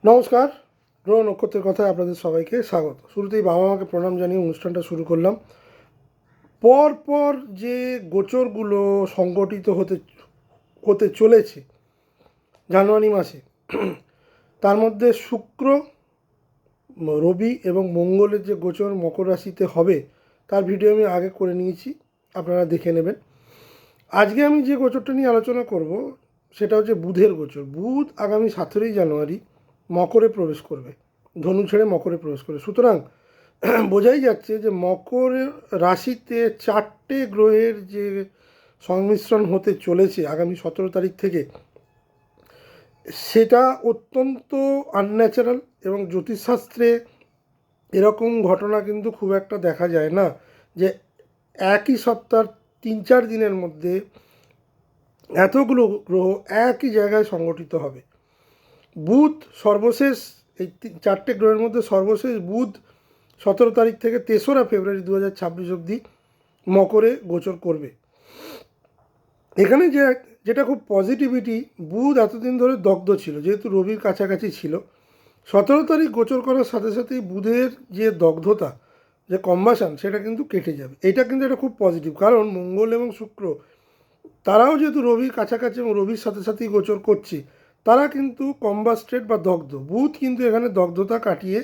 নমস্কার। গ্রহ নক্ষত্রের কথায় আপনাদের সবাইকে স্বাগত। শুরুতেই বাবা মাকে প্রণাম জানিয়ে অনুষ্ঠানটা শুরু করলাম। পরপর যে গোচরগুলো সংগঠিত হতে হতে চলেছে জানুয়ারি মাসে, তার মধ্যে শুক্র, রবি এবং মঙ্গলের যে গোচর মকর রাশিতে হবে তার ভিডিও আমি আগে করে নিয়েছি, আপনারা দেখে নেবেন। আজকে আমি যে গোচরটা নিয়ে আলোচনা করব সেটা হচ্ছে বুধের গোচর। বুধ আগামী 17ই জানুয়ারি মকরে প্রবেশ করবে, ধনু ছেড়ে মকরে প্রবেশ করবে। সুতরাং বোঝাই যাচ্ছে যে মকর রাশিতে 4টে গ্রহের যে সংমিশ্রণ হতে চলেছে আগামী 17 তারিখ থেকে, সেটা অত্যন্ত আনন্যাচারাল। এবং জ্যোতিষশাস্ত্রে এরকম ঘটনা কিন্তু খুব একটা দেখা যায় না যে একই সপ্তাহ 3-4 দিনের মধ্যে এতগুলো গ্রহ একই জায়গায় সংগঠিত হবে। বুধ সর্বশেষ, এই 4টে গ্রহের মধ্যে সর্বশেষ বুধ 17 তারিখ থেকে 3রা ফেব্রুয়ারি 2026 অবধি মকরে গোচর করবে। এখানে যেটা খুব পজিটিভিটি, বুধ এতদিন ধরে দগ্ধ ছিল যেহেতু রবির কাছাকাছি ছিল। 17 তারিখ গোচর করার সাথে সাথেই বুধের যে দগ্ধতা, যে কম্বাশন, সেটা কিন্তু কেটে যাবে। এটা কিন্তু একটা খুব পজিটিভ, কারণ মঙ্গল এবং শুক্র তারাও যেহেতু রবির কাছাকাছি এবং রবির সাথে সাথেই গোচর করছে, তারা কিন্তু কম্বাস্টেড বা দগ্ধ। বুধ কিন্তু এখানে দগ্ধতা কাটিয়ে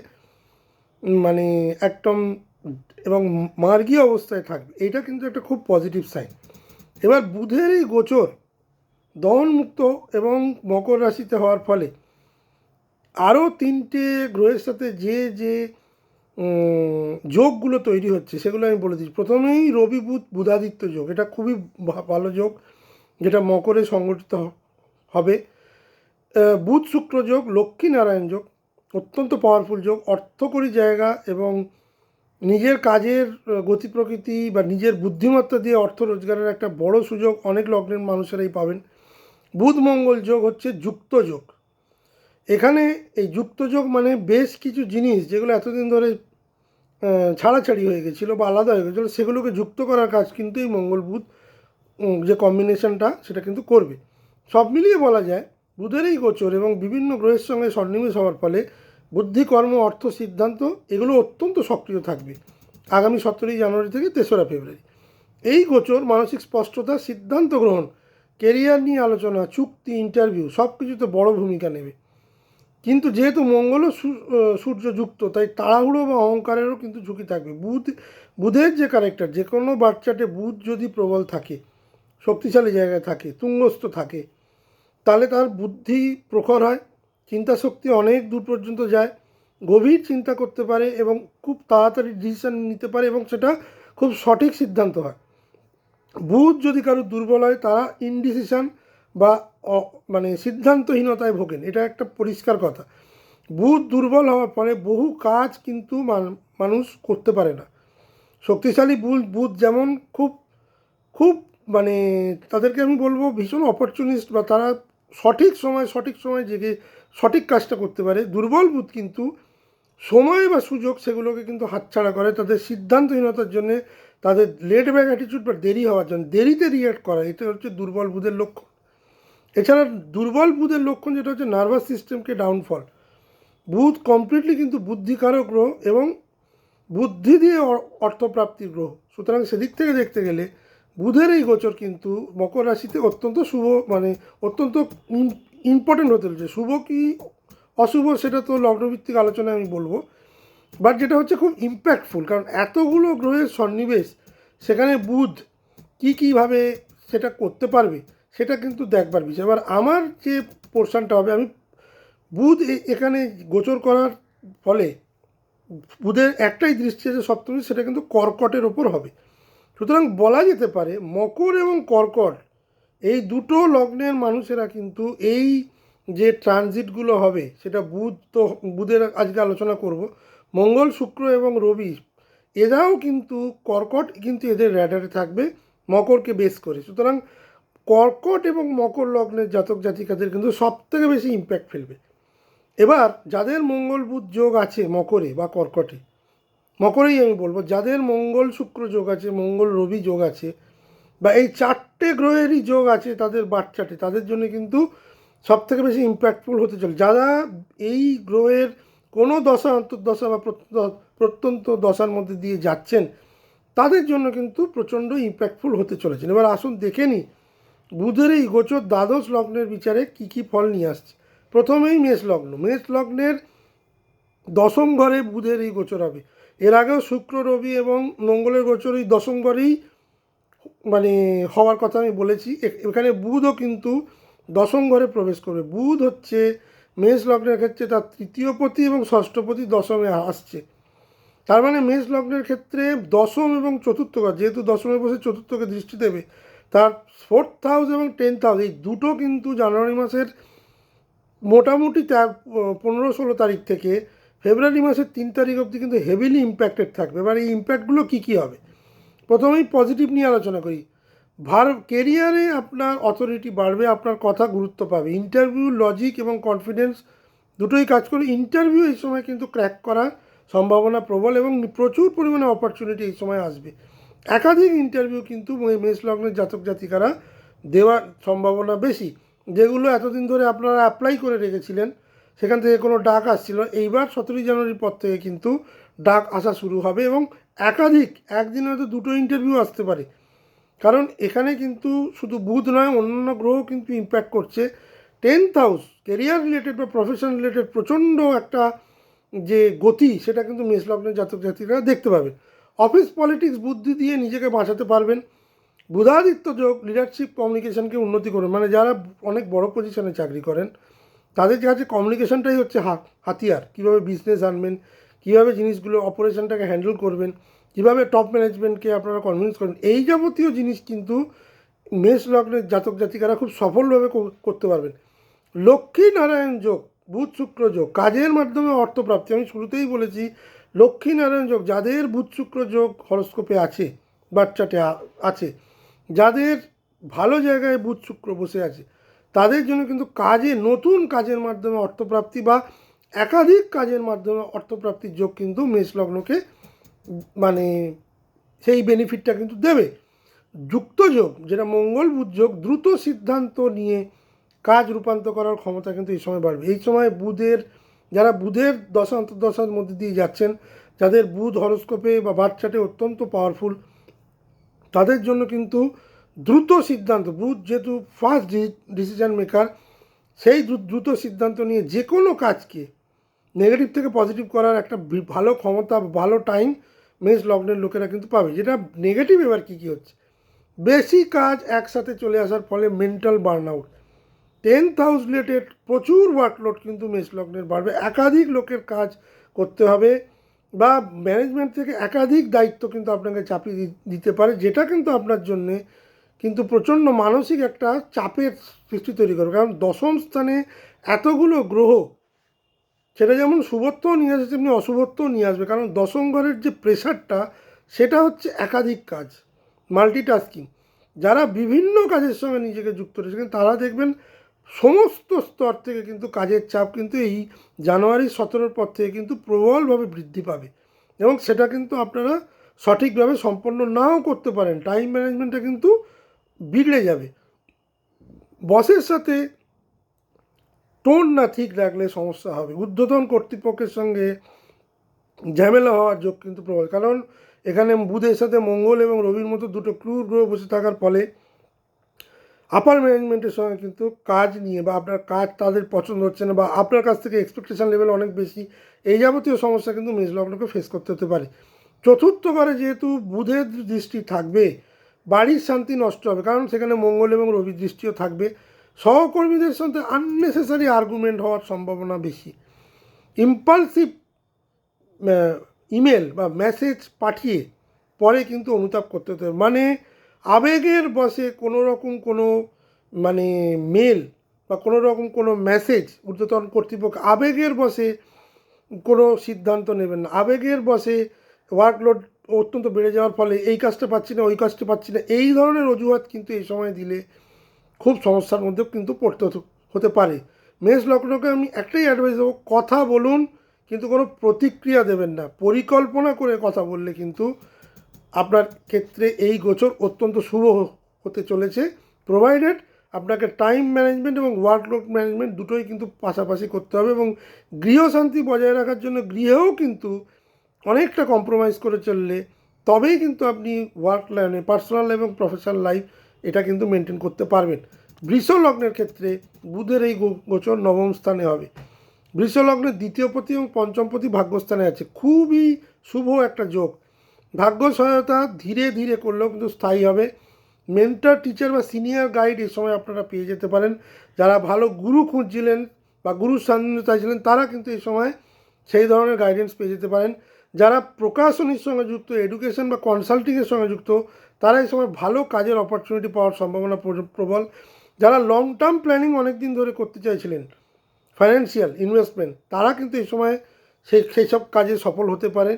মানে একদম এবং মার্গী অবস্থায় থাকবে। এটা কিন্তু একটা খুব পজিটিভ সাইন। এবার বুধের এই গোচর দহনমুক্ত এবং মকর রাশিতে হওয়ার ফলে আরও 3টে গ্রহের সাথে যে যোগগুলো তৈরি হচ্ছে সেগুলো আমি বলে দিচ্ছি। প্রথমেই রবি বুধ বুধাদিত্য যোগ, এটা খুবই ভালো যোগ, যেটা মকরে সংগঠিত হবে। বুধ শুক্র যোগ, লক্ষ্মী নারায়ণ যোগ, অত্যন্ত পাওয়ারফুল যোগ। অর্থকরী জায়গা এবং নিজের কাজের গতি প্রকৃতি বা নিজের বুদ্ধিমত্তা দিয়ে অর্থ রোজগারের একটা বড় সুযোগ অনেক লগ্নের মানুষেরাই পাবেন। বুধ মঙ্গল যোগ হচ্ছে যুক্ত যোগ। এখানে এই যুক্ত যোগ মানে বেশ কিছু জিনিস যেগুলো এতদিন ধরে ছাড়াছাড়ি হয়ে গেছিলো বা আলাদা হয়ে গেছিলো, সেগুলোকে যুক্ত করার কাজ কিন্তু এই মঙ্গল বুধ যে কম্বিনেশনটা সেটা কিন্তু করবে। সব মিলিয়ে বলা যায় বুধের এই গোচর এবং বিভিন্ন গ্রহের সঙ্গে সন্নিবেশ হওয়ার ফলে বুদ্ধি, কর্ম, অর্থ, সিদ্ধান্ত এগুলো অত্যন্ত সক্রিয় থাকবে আগামী 17ই জানুয়ারি থেকে 3রা ফেব্রুয়ারি। এই গোচর মানসিক স্পষ্টতা, সিদ্ধান্ত গ্রহণ, কেরিয়ার নিয়ে আলোচনা, চুক্তি, ইন্টারভিউ সব কিছুতে বড় ভূমিকা নেবে। কিন্তু যেহেতু মঙ্গল ও সূর্য যুক্ত, তাই তাড়াহুড়ো বা অহংকারেরও কিন্তু ঝুঁকি থাকবে। বুধের যে ক্যারেক্টার, যে কোনো বাচ্চাটে বুধ যদি প্রবল থাকে, শক্তিশালী জায়গায় থাকে, তুঙ্গস্থ থাকে, তাহলে তার বুদ্ধি প্রখর হয়, চিন্তা শক্তি অনেক দূর পর্যন্ত যায়, গভীর চিন্তা করতে পারে এবং খুব তাড়াতাড়ি ডিসিশন নিতে পারে এবং সেটা খুব সঠিক সিদ্ধান্ত হয়। বুধ যদি কারো দুর্বল হয়, তারা ইনডিসিশন বা মানে সিদ্ধান্তহীনতায় ভোগেন, এটা একটা পরিষ্কার কথা। বুধ দুর্বল হওয়ার ফলে বহু কাজ কিন্তু মানুষ করতে পারে না। শক্তিশালী বুধ যেমন খুব খুব মানে তাদেরকে আমি বলবো ভীষণ অপরচুনিস্ট, বা তারা সঠিক সময় জেগে সঠিক কাজটা করতে পারে। দুর্বল বুধ কিন্তু সময় বা সুযোগ সেগুলোকে কিন্তু হাতছাড়া করে তাদের সিদ্ধান্তহীনতার জন্যে, তাদের লেট ব্যাক অ্যাটিটিউড বা দেরি হওয়ার জন্য, দেরিতে রিঅ্যাক্ট করা, এটা হচ্ছে দুর্বল বুধের লক্ষণ। এছাড়া দুর্বল বুধের লক্ষণ যেটা হচ্ছে নার্ভাস সিস্টেমকে ডাউনফল। বুধ কমপ্লিটলি কিন্তু বুদ্ধিকারক গ্রহ এবং বুদ্ধি দিয়ে অর্থপ্রাপ্তির গ্রহ। সুতরাং সেদিক থেকে দেখতে গেলে বুধের এই গোচর কিন্তু মকর রাশিতে অত্যন্ত শুভ, মানে অত্যন্ত ইম্পর্টেন্ট হতে চলেছে। শুভ কি অশুভ সেটা তো লগ্নভিত্তিক আলোচনায় আমি বলবো, বাট যেটা হচ্ছে খুব ইম্প্যাক্টফুল, কারণ এতগুলো গ্রহের সন্নিবেশ, সেখানে বুধ কীভাবে সেটা করতে পারবে সেটা কিন্তু দেখবার বিষয়। এবার আমার যে পোর্শনটা হবে, আমি বুধ এখানে গোচর করার ফলে বুধের একটাই দৃষ্টি আছে সপ্তমী, সেটা কিন্তু কর্কটের ওপর হবে। সুতরাং বলা যেতে পারে মকর এবং কর্কট এই দুটো লগ্নের মানুষেরা কিন্তু এই যে ট্রানজিটগুলো হবে, সেটা বুধের আজকে আলোচনা করব, মঙ্গল, শুক্র এবং রবি, এরাও কিন্তু কর্কট কিন্তু এদের র্যাডারে থাকবে মকরকে বেস করে। সুতরাং কর্কট এবং মকর লগ্নের জাতক জাতিকাদের কিন্তু সবথেকে বেশি ইম্প্যাক্ট ফেলবে। এবার যাদের মঙ্গল বুধ যোগ আছে মকরে বা কর্কটে, মকরেই আমি বলবো, যাদের মঙ্গল শুক্র যোগ আছে, মঙ্গল রবি যোগ আছে, বা এই 4টে গ্রহেরই যোগ আছে তাদের বাচ্চাটে, তাদের জন্য কিন্তু সবথেকে বেশি ইম্প্যাক্টফুল হতে চলে। যারা এই গ্রহের কোনো দশা অন্তর্দশা বা প্রত্যন্ত দশার মধ্যে দিয়ে যাচ্ছেন তাদের জন্য কিন্তু প্রচণ্ড ইম্প্যাক্টফুল হতে চলেছেন। এবার আসুন দেখে নিই বুধের এই গোচর দ্বাদশ লগ্নের বিচারে কী কী ফল নিয়ে আসছে। প্রথমেই মেষ লগ্ন। মেষ লগ্নের দশম ঘরে বুধের এই গোচর হবে। এর আগেও শুক্র, রবি এবং মঙ্গলের গোচর এই দশম ঘরেই মানে হওয়ার কথা আমি বলেছি। এখানে বুধও কিন্তু দশম ঘরে প্রবেশ করবে। বুধ হচ্ছে মেষ লগ্নের ক্ষেত্রে তার তৃতীয় পতি এবং ষষ্ঠপতি দশমে আসছে। তার মানে মেষ লগ্নের ক্ষেত্রে দশম এবং চতুর্থ ঘর, যেহেতু দশমে বসে চতুর্থকে দৃষ্টি দেবে, তার 4th হাউস এবং 10th হাউস এই দুটো কিন্তু জানুয়ারি মাসের মোটামুটি 15-16 তারিখ থেকে ফেব্রুয়ারি মাসের 3 তারিখ অবধি কিন্তু হেভিলি ইম্প্যাক্টেড থাকবে। এবার এই ইম্প্যাক্টগুলো কী কী হবে প্রথমেই পজিটিভ নিয়ে আলোচনা করি। কেরিয়ারে আপনার অথরিটি বাড়বে, আপনার কথা গুরুত্ব পাবে। ইন্টারভিউ, লজিক এবং কনফিডেন্স দুটোই কাজ করে। ইন্টারভিউ এই সময় কিন্তু ক্র্যাক করার সম্ভাবনা প্রবল এবং প্রচুর পরিমাণে অপরচুনিটি এই সময় আসবে। একাধিক ইন্টারভিউ কিন্তু মেষ লগ্নের জাতক জাতিকারা দেওয়ার সম্ভাবনা বেশি। যেগুলো এতদিন ধরে আপনারা অ্যাপ্লাই করে রেখেছিলেন সেখান থেকে কোনো ডাক আসছিল, এইবার 17 জানুয়ারির পর থেকে কিন্তু ডাক আসা শুরু হবে এবং একাধিক, একদিনে হয়তো 2টো ইন্টারভিউ আসতে পারে। কারণ এখানে কিন্তু শুধু বুধ নয়, অন্যান্য গ্রহ কিন্তু ইম্প্যাক্ট করছে। 10th হাউস কেরিয়ার রিলেটেড বা প্রফেশন রিলেটেড প্রচণ্ড একটা যে গতি সেটা কিন্তু মেষ লগ্নের জাতক জাতিরা দেখতে পাবেন। অফিস পলিটিক্স বুদ্ধি দিয়ে নিজেকে বাঁচাতে পারবেন। বুধাদিত্য যোগ লিডারশিপ কমিউনিকেশনকে উন্নতি করবে। মানে যারা অনেক বড় পজিশনে চাকরি করেন তাদের কাছে কমিউনিকেশনটাই হচ্ছে হাতিয়ার। কীভাবে বিজনেস আনবেন, কীভাবে জিনিসগুলো অপারেশনটাকে হ্যান্ডেল করবেন, কীভাবে টপ ম্যানেজমেন্টকে আপনারা কনভিন্স করেন, এই যাবতীয় জিনিস কিন্তু মেষ লগ্নের জাতক জাতিকারা খুব সফলভাবে করতে পারবেন। লক্ষ্মী নারায়ণ যোগ, বুধ শুক্র যোগ, কাজের মাধ্যমে অর্থপ্রাপ্তি। আমি শুরুতেই বলেছি লক্ষ্মী নারায়ণ যোগ যাদের বুধ শুক্র যোগ হরস্কোপে আছে, বাচ্চাটে আছে, যাদের ভালো জায়গায় বুধ শুক্র বসে আছে, তাদের জন্য কিন্তু নতুন কাজের মাধ্যমে অর্থপ্রাপ্তি বা একাধিক কাজের মাধ্যমে অর্থপ্রাপ্তির যোগ কিন্তু মেষ লগ্নকে মানে সেই বেনিফিটটা কিন্তু দেবে। যুক্ত যোগ, যেটা মঙ্গল বুধ যোগ, দ্রুত সিদ্ধান্ত নিয়ে কাজ রূপান্তর করার ক্ষমতা কিন্তু এই সময় বাড়বে। এই সময় যারা বুধের দশা অন্তর্দশার মধ্যে দিয়ে যাচ্ছেন, যাদের বুধ হরস্কোপে বা বার্থ চার্টে অত্যন্ত পাওয়ারফুল, তাদের জন্য কিন্তু দ্রুত সিদ্ধান্ত, বুধ যেহেতু ফার্স্ট ডিসিশন মেকার, সেই দ্রুত সিদ্ধান্ত নিয়ে যে কোনো কাজকে নেগেটিভ থেকে পজিটিভ করার একটা ভালো ক্ষমতা, ভালো টাইম মেষ লগ্নের লোকেরা কিন্তু পাবে। যেটা নেগেটিভ এবার কী কী হচ্ছে, বেশি কাজ একসাথে চলে আসার ফলে mental burn out. 10th house related প্রচুর ওয়ার্কলোড কিন্তু মেষ লগ্নের বাড়বে। একাধিক লোকের কাজ করতে হবে বা ম্যানেজমেন্ট থেকে একাধিক দায়িত্ব কিন্তু আপনাকে চাপিয়ে দিতে পারে, যেটা কিন্তু আপনার জন্যে কিন্তু প্রচণ্ড মানসিক একটা চাপের সৃষ্টি তৈরি করবে। কারণ দশম স্থানে এতগুলো গ্রহ, সেটা যেমন শুভত্বও নিয়ে আসবে তেমনি অশুভত্বও নিয়ে আসবে। কারণ দশম ঘরের যে প্রেশারটা সেটা হচ্ছে একাধিক কাজ, মাল্টিটাস্কিং। যারা বিভিন্ন কাজের সঙ্গে নিজেকে যুক্ত রয়েছেন তারা দেখবেন সমস্ত স্তর থেকে কিন্তু কাজের চাপ কিন্তু এই জানুয়ারি 17 পর থেকে কিন্তু প্রবলভাবে বৃদ্ধি পাবে এবং সেটা কিন্তু আপনারা সঠিকভাবে সম্পন্ন নাও করতে পারেন। টাইম ম্যানেজমেন্টটা কিন্তু বিগড়ে যাবে। বসের সাথে টোন না ঠিক রাখলে সমস্যা হবে। ঊর্ধ্বতন কর্তৃপক্ষের সঙ্গে ঝামেলা হওয়ার যোগ কিন্তু প্রবল। কারণ এখানে বুধের সাথে মঙ্গল এবং রবির মতো দুটো ক্রুর গ্রহ বসে থাকার ফলে আপার ম্যানেজমেন্টের সঙ্গে কিন্তু কাজ নিয়ে বা আপনার কাজ তাদের পছন্দ হচ্ছে না বা আপনার কাছ থেকে এক্সপেকটেশন লেভেল অনেক বেশি, এই যাবতীয় সমস্যা কিন্তু মেষ লগ্নকে ফেস করতে হতে পারে। চতুর্থ ঘরে যেহেতু বুধের দৃষ্টি থাকবে, বাড়ির শান্তি নষ্ট হবে, কারণ সেখানে মঙ্গল এবং রবির দৃষ্টিও থাকবে। সহকর্মীদের সাথে আননেসেসারি আর্গুমেন্ট হওয়ার সম্ভাবনা বেশি। ইম্পালসিভ ইমেল বা মেসেজ পাঠিয়ে পরে কিন্তু অনুতাপ করতে হতে হবে। মানে আবেগের বশে কোনো রকম কোনো মেল বা কোনো রকম কোনো মেসেজ, ঊর্ধ্বতন কর্তৃপক্ষ আবেগের বশে কোনো সিদ্ধান্ত নেবেন না। আবেগের বশে ওয়ার্কলোড অত্যন্ত বেড়ে যাওয়ার ফলে এই কাজটা পাচ্ছি না, ওই কাজটা পাচ্ছি না, এই ধরনের অজুহাত কিন্তু এই সময় দিলে খুব সমস্যার মধ্যে কিন্তু পড়তে হতে পারে। মেষ লগ্নকে আমি একটাই অ্যাডভাইস দেবো, কথা বলুন কিন্তু কোনো প্রতিক্রিয়া দেবেন না। পরিকল্পনা করে কথা বললে কিন্তু আপনার ক্ষেত্রে এই গোচর অত্যন্ত শুভ হতে চলেছে, প্রোভাইডেড আপনাকে টাইম ম্যানেজমেন্ট এবং ওয়ার্কলোড ম্যানেজমেন্ট দুটোই কিন্তু পাশাপাশি করতে হবে, এবং গৃহশান্তি বজায় রাখার জন্য গৃহেও কিন্তু অনেকটা কম্প্রোমাইজ করে চললে তবেই কিন্তু আপনি ওয়ার্ক লাইনে পার্সোনাল এবং প্রফেশনাল লাইফ এটা কিন্তু মেনটেন করতে পারবেন। বৃষ লগ্নের ক্ষেত্রে বুধের এই গোচর নবম স্থানে হবে। বৃষ লগ্নের দ্বিতীয়পতি এবং পঞ্চমপতি ভাগ্যস্থানে আছে, খুবই শুভ একটা যোগ। ভাগ্য সহায়তা ধীরে ধীরে করলেও কিন্তু স্থায়ী হবে। মেন্টর, টিচার বা সিনিয়র গাইড এই সময় আপনারা পেয়ে যেতে পারেন। যারা ভালো গুরু খুঁজছিলেন বা গুরুর সান্নিধ্য চাইছিলেন তারা কিন্তু এই সময় সেই ধরনের গাইডেন্স পেয়ে যেতে পারেন। যারা প্রকাশনীর সঙ্গে যুক্ত, এডুকেশন বা কনসাল্টিংয়ের সঙ্গে যুক্ত, তারা এই সময় ভালো কাজের অপরচুনিটি পাওয়ার সম্ভাবনা প্রবল। যারা লং টার্ম প্ল্যানিং অনেক দিন ধরে করতে চাইছিলেন, ফাইন্যান্সিয়াল ইনভেস্টমেন্ট, তারা কিন্তু এই সময় সেই সব কাজে সফল হতে পারে।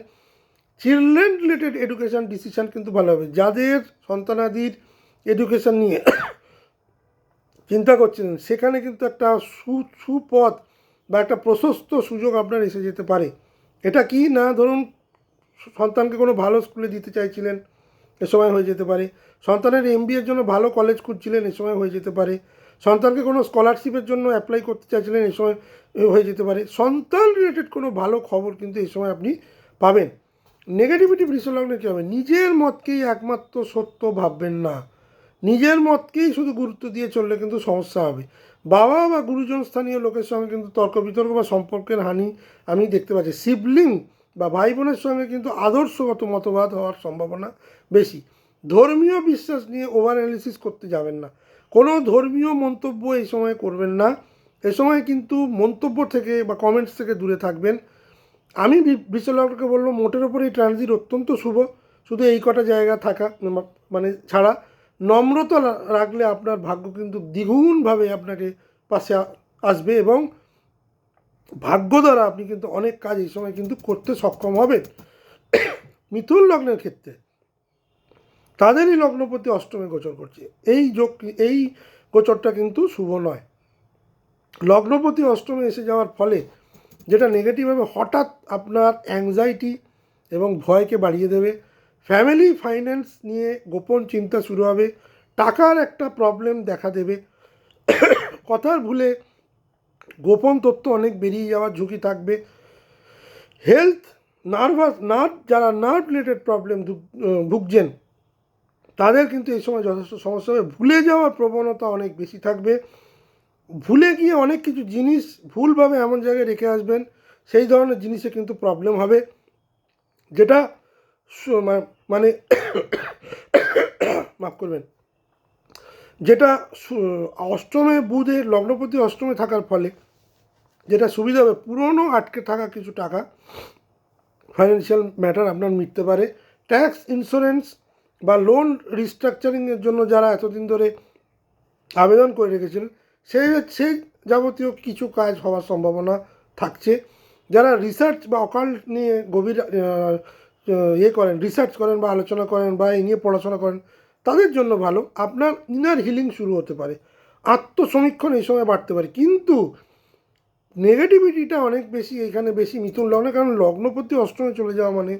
চিলড্রেন রিলেটেড এডুকেশান ডিসিশান কিন্তু ভালো হবে। যাদের সন্তানাদির এডুকেশান নিয়ে চিন্তা করছিলেন সেখানে কিন্তু একটা সুপথ বা একটা প্রশস্ত সুযোগ আপনার এসে যেতে পারে। এটা কি না, ধরুন সন্তানকে কোনো ভালো স্কুলে দিতে চাইছিলেন, এ সময় হয়ে যেতে পারে। সন্তানের এমবিএর জন্য ভালো কলেজ খুঁজছিলেন, এ সময় হয়ে যেতে পারে। সন্তানকে কোনো স্কলারশিপের জন্য অ্যাপ্লাই করতে চাইছিলেন, এ সময় হয়ে যেতে পারে। সন্তান রিলেটেড কোনো ভালো খবর কিন্তু এই সময় আপনি পাবেন। নেগেটিভিটি বৃষ লগ্নে কী হবে, নিজের মতকেই একমাত্র সত্য ভাববেন না। নিজের মতকেই শুধু গুরুত্ব দিয়ে চললে কিন্তু সমস্যা হবে। বাবা বা গুরুজন স্থানীয় লোকের সঙ্গে কিন্তু তর্ক বিতর্ক বা সম্পর্কের হানি আমি দেখতে পাচ্ছি। সিবলিং বা ভাই বোনের সঙ্গে কিন্তু আদর্শগত মতবাদ হওয়ার সম্ভাবনা বেশি। ধর্মীয় বিশ্বাস নিয়ে ওভার অ্যানালিসিস করতে যাবেন না। কোনো ধর্মীয় মন্তব্য এই সময় করবেন না। এ সময় কিন্তু মন্তব্য থেকে বা কমেন্টস থেকে দূরে থাকবেন। আমি বৃষলগ্নকে বলবো মোটের ওপর এই ট্রানজিট অত্যন্ত শুভ, শুধু এই কটা জায়গা থাকা মানে ছাড়া নম্রতা রাখলে আপনার ভাগ্য কিন্তু দ্বিগুণভাবে আপনাকে পাশে আসবে, এবং ভাগ্য দ্বারা আপনি কিন্তু অনেক কাজ এই সময় কিন্তু করতে সক্ষম হবেন। মিথুন লগ্নের ক্ষেত্রে তাদেরই লগ্নপতি অষ্টমে গোচর করছে। এই গোচরটা কিন্তু শুভ নয়। লগ্নপতি অষ্টমে এসে যাওয়ার ফলে যেটা নেগেটিভ হবে, হঠাৎ আপনার অ্যাংজাইটি এবং ভয়কে বাড়িয়ে দেবে। ফ্যামিলি ফাইন্যান্স নিয়ে গোপন চিন্তা শুরু হবে। টাকার একটা প্রবলেম দেখা দেবে। কথার ভুলে গোপন তথ্য অনেক বেরিয়ে যাওয়ার ঝুঁকি থাকবে। হেলথ, যারা নার্ভ রিলেটেড প্রবলেম ভুগছেন তাদের কিন্তু এই সময় যথেষ্ট সমস্যা হবে। ভুলে যাওয়ার প্রবণতা অনেক বেশি থাকবে। ভুলে গিয়ে অনেক কিছু জিনিস ভুলভাবে এমন জায়গায় রেখে আসবেন, সেই ধরনের জিনিসে কিন্তু প্রবলেম হবে, যেটা মানে মাফ করবেন, যেটা অষ্টমে বুধের লগ্নপতি অষ্টমে থাকার ফলে যেটা সুবিধা হবে, পুরনো আটকে থাকা কিছু টাকা ফাইন্যান্সিয়াল ম্যাটার আপনার মিটতে পারে। ট্যাক্স, ইন্স্যুরেন্স বা লোন রিস্ট্রাকচারিংয়ের জন্য যারা এতদিন ধরে আবেদন করে রেখেছিলেন সেই যাবতীয় কিছু কাজ হওয়ার সম্ভাবনা থাকছে। যারা রিসার্চ বা অকাল্ট নিয়ে গভীর রিসার্চ করেন বা আলোচনা করেন বা এই নিয়ে পড়াশোনা করেন, তাদের জন্য ভালো। আপনার ইনার হিলিং শুরু হতে পারে, আত্মসমীক্ষণ এই সময় বাড়তে পারে। কিন্তু নেগেটিভিটিটা অনেক বেশি এখানে বেশি মিথুন লগ্নে, কারণ লগ্নপতি অষ্টমে চলে যাওয়া মানে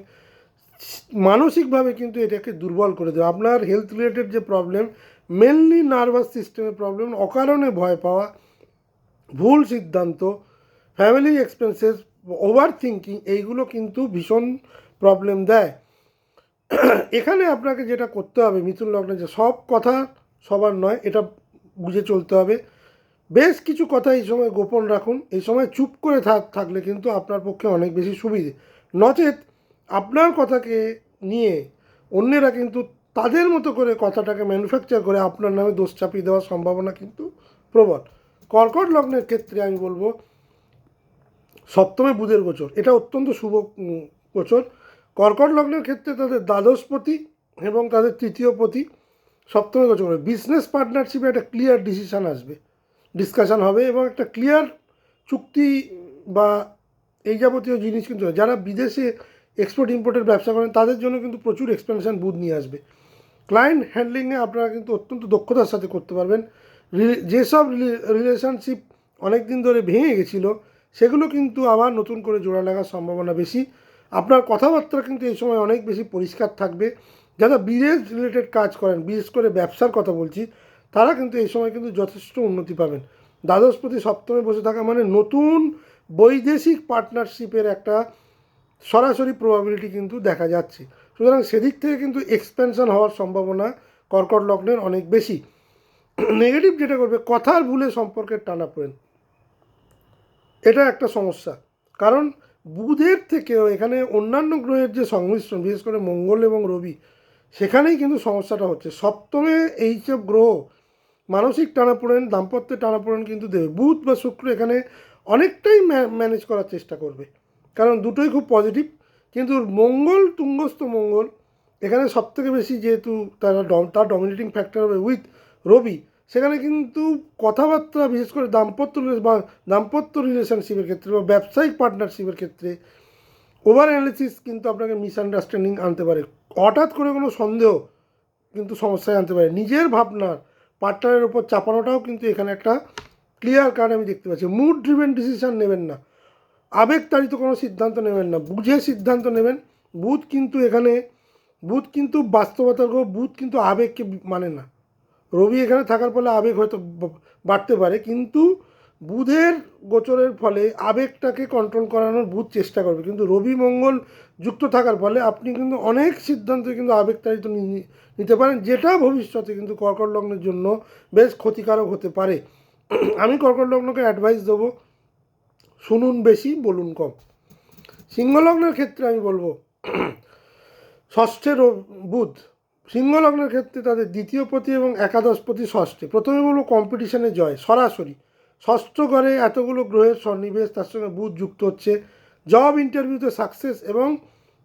মানসিকভাবে কিন্তু এটাকে দুর্বল করে দেবে। আপনার হেলথ রিলেটেড যে প্রবলেম, মেনলি নার্ভাস সিস্টেমের প্রবলেম, অকারণে ভয় পাওয়া, ভুল সিদ্ধান্ত, ফ্যামিলি এক্সপেন্সেস, ওভার থিঙ্কিং, এইগুলো কিন্তু ভীষণ প্রবলেম দেয়। এখানে আপনাকে যেটা করতে হবে মিথুন লগ্নে, যে সব কথা সবার নয়, এটা বুঝে চলতে হবে। বেশ কিছু কথা এই সময় গোপন রাখুন। এই সময় চুপ করে থাকলে কিন্তু আপনার পক্ষে অনেক বেশি সুবিধে। নচেত আপনার কথাকে নিয়ে অন্যেরা কিন্তু তাদের মতো করে কথাটাকে ম্যানুফ্যাকচার করে আপনার নামে দোষ চাপিয়ে দেওয়ার সম্ভাবনা কিন্তু প্রবল। কর্কট লগ্নের ক্ষেত্রে আমি বলবো সপ্তমে বুধের গোচর, এটা অত্যন্ত শুভ গোচর। কর্কট লগ্নের ক্ষেত্রে তাদের দ্বাদশপতি এবং তাদের তৃতীয়পতি সপ্তমে গোচর হবে। বিজনেস পার্টনারশিপে একটা ক্লিয়ার ডিসকাশন হবে এবং একটা ক্লিয়ার চুক্তি বা এই যাবতীয় জিনিস কিন্তু যারা বিদেশে এক্সপোর্ট ইম্পোর্টের ব্যবসা করেন তাদের জন্য কিন্তু প্রচুর এক্সপেনশন বুধ নিয়ে আসবে। ক্লায়েন্ট হ্যান্ডলিংয়ে আপনারা কিন্তু অত্যন্ত দক্ষতার সাথে করতে পারবেন। যেসব রিলেশনশিপ অনেক দিন ধরে ভেঙে গেছিলো সেগুলো কিন্তু আবার নতুন করে জোড়া লাগার সম্ভাবনা বেশি। আপনার কথাবার্তা কিন্তু এই সময় অনেক বেশি পরিষ্কার থাকবে। যারা বিদেশ রিলেটেড কাজ করেন, বিশেষ করে ব্যবসার কথা বলছি, তারা কিন্তু এই সময় কিন্তু যথেষ্ট উন্নতি পাবেন। দ্বাদশপতি সপ্তমে বসে থাকা মানে নতুন বৈদেশিক পার্টনারশিপের একটা সরাসরি প্রবাবিলিটি কিন্তু দেখা যাচ্ছে। সুতরাং সেদিক থেকে কিন্তু এক্সপেনশন হওয়ার সম্ভাবনা কর্কট লগ্নের অনেক বেশি। নেগেটিভ যেটা করবে, কথার ভুলে সম্পর্কের টানাপোড়েন, এটা একটা সমস্যা। কারণ বুধের থেকেও এখানে অন্যান্য গ্রহের যে সংমিশ্রণ, বিশেষ করে মঙ্গল এবং রবি, সেখানেই কিন্তু সমস্যাটা হচ্ছে। সপ্তমে এইসব গ্রহ মানসিক টানাপোড়েন, দাম্পত্যের টানাপোড়েন কিন্তু দেবে। বুধ বা শুক্র এখানে অনেকটাই ম্যানেজ করার চেষ্টা করবে, কারণ দুটোই খুব পজিটিভ। কিন্তু মঙ্গল, তুঙ্গস্থ মঙ্গল এখানে সবথেকে বেশি, যেহেতু তার ডমিনেটিং ফ্যাক্টর হবে উইথ রবি, সেখানে কিন্তু কথাবার্তা, বিশেষ করে দাম্পত্য রিলেশনশিপের ক্ষেত্রে বা ব্যবসায়িক পার্টনারশিপের ক্ষেত্রে ওভার অ্যানালিসিস কিন্তু আপনাকে মিসআন্ডারস্ট্যান্ডিং আনতে পারে। হঠাৎ করে কোনো সন্দেহ কিন্তু সমস্যায় আনতে পারে। নিজের ভাবনার পার্টনারের ওপর চাপানোটাও কিন্তু এখানে একটা ক্লিয়ার কার্ড আমি দেখতে পাচ্ছি। মুড ড্রিভেন ডিসিশন নেবেন না, আবেগতাড়িত কোনো সিদ্ধান্ত নেবেন না, বুঝে সিদ্ধান্ত নেবেন। বুধ কিন্তু বাস্তবতার গ্রহ, বুধ কিন্তু আবেগকে মানে না। রবি এখানে থাকার ফলে আবেগ হয়তো বাড়তে পারে, কিন্তু বুধের গোচরের ফলে আবেগটাকে কন্ট্রোল করানোর বুধ চেষ্টা করবে। কিন্তু রবি মঙ্গল যুক্ত থাকার ফলে আপনি কিন্তু অনেক সিদ্ধান্ত কিন্তু আবেগতাড়িত নিতে পারেন, যেটা ভবিষ্যতে কিন্তু কর্কট লগ্নের জন্য বেশ ক্ষতিকারক হতে পারে। আমি কর্কট লগ্নকে অ্যাডভাইস দেবো, শুনুন বেশি, বলুন কম। সিংহ লগ্নের ক্ষেত্রে আমি বলবো, ষষ্ঠের বুধ সিংহ লগ্নের ক্ষেত্রে তাদের দ্বিতীয় পতি এবং একাদশপতি ষষ্ঠে। প্রথমে বলবো কম্পিটিশনে জয়, সরাসরি ষষ্ঠ ঘরে এতগুলো গ্রহের সন্নিবেশ, তার সঙ্গে বুধ যুক্ত হচ্ছে। জব ইন্টারভিউতে সাকসেস, এবং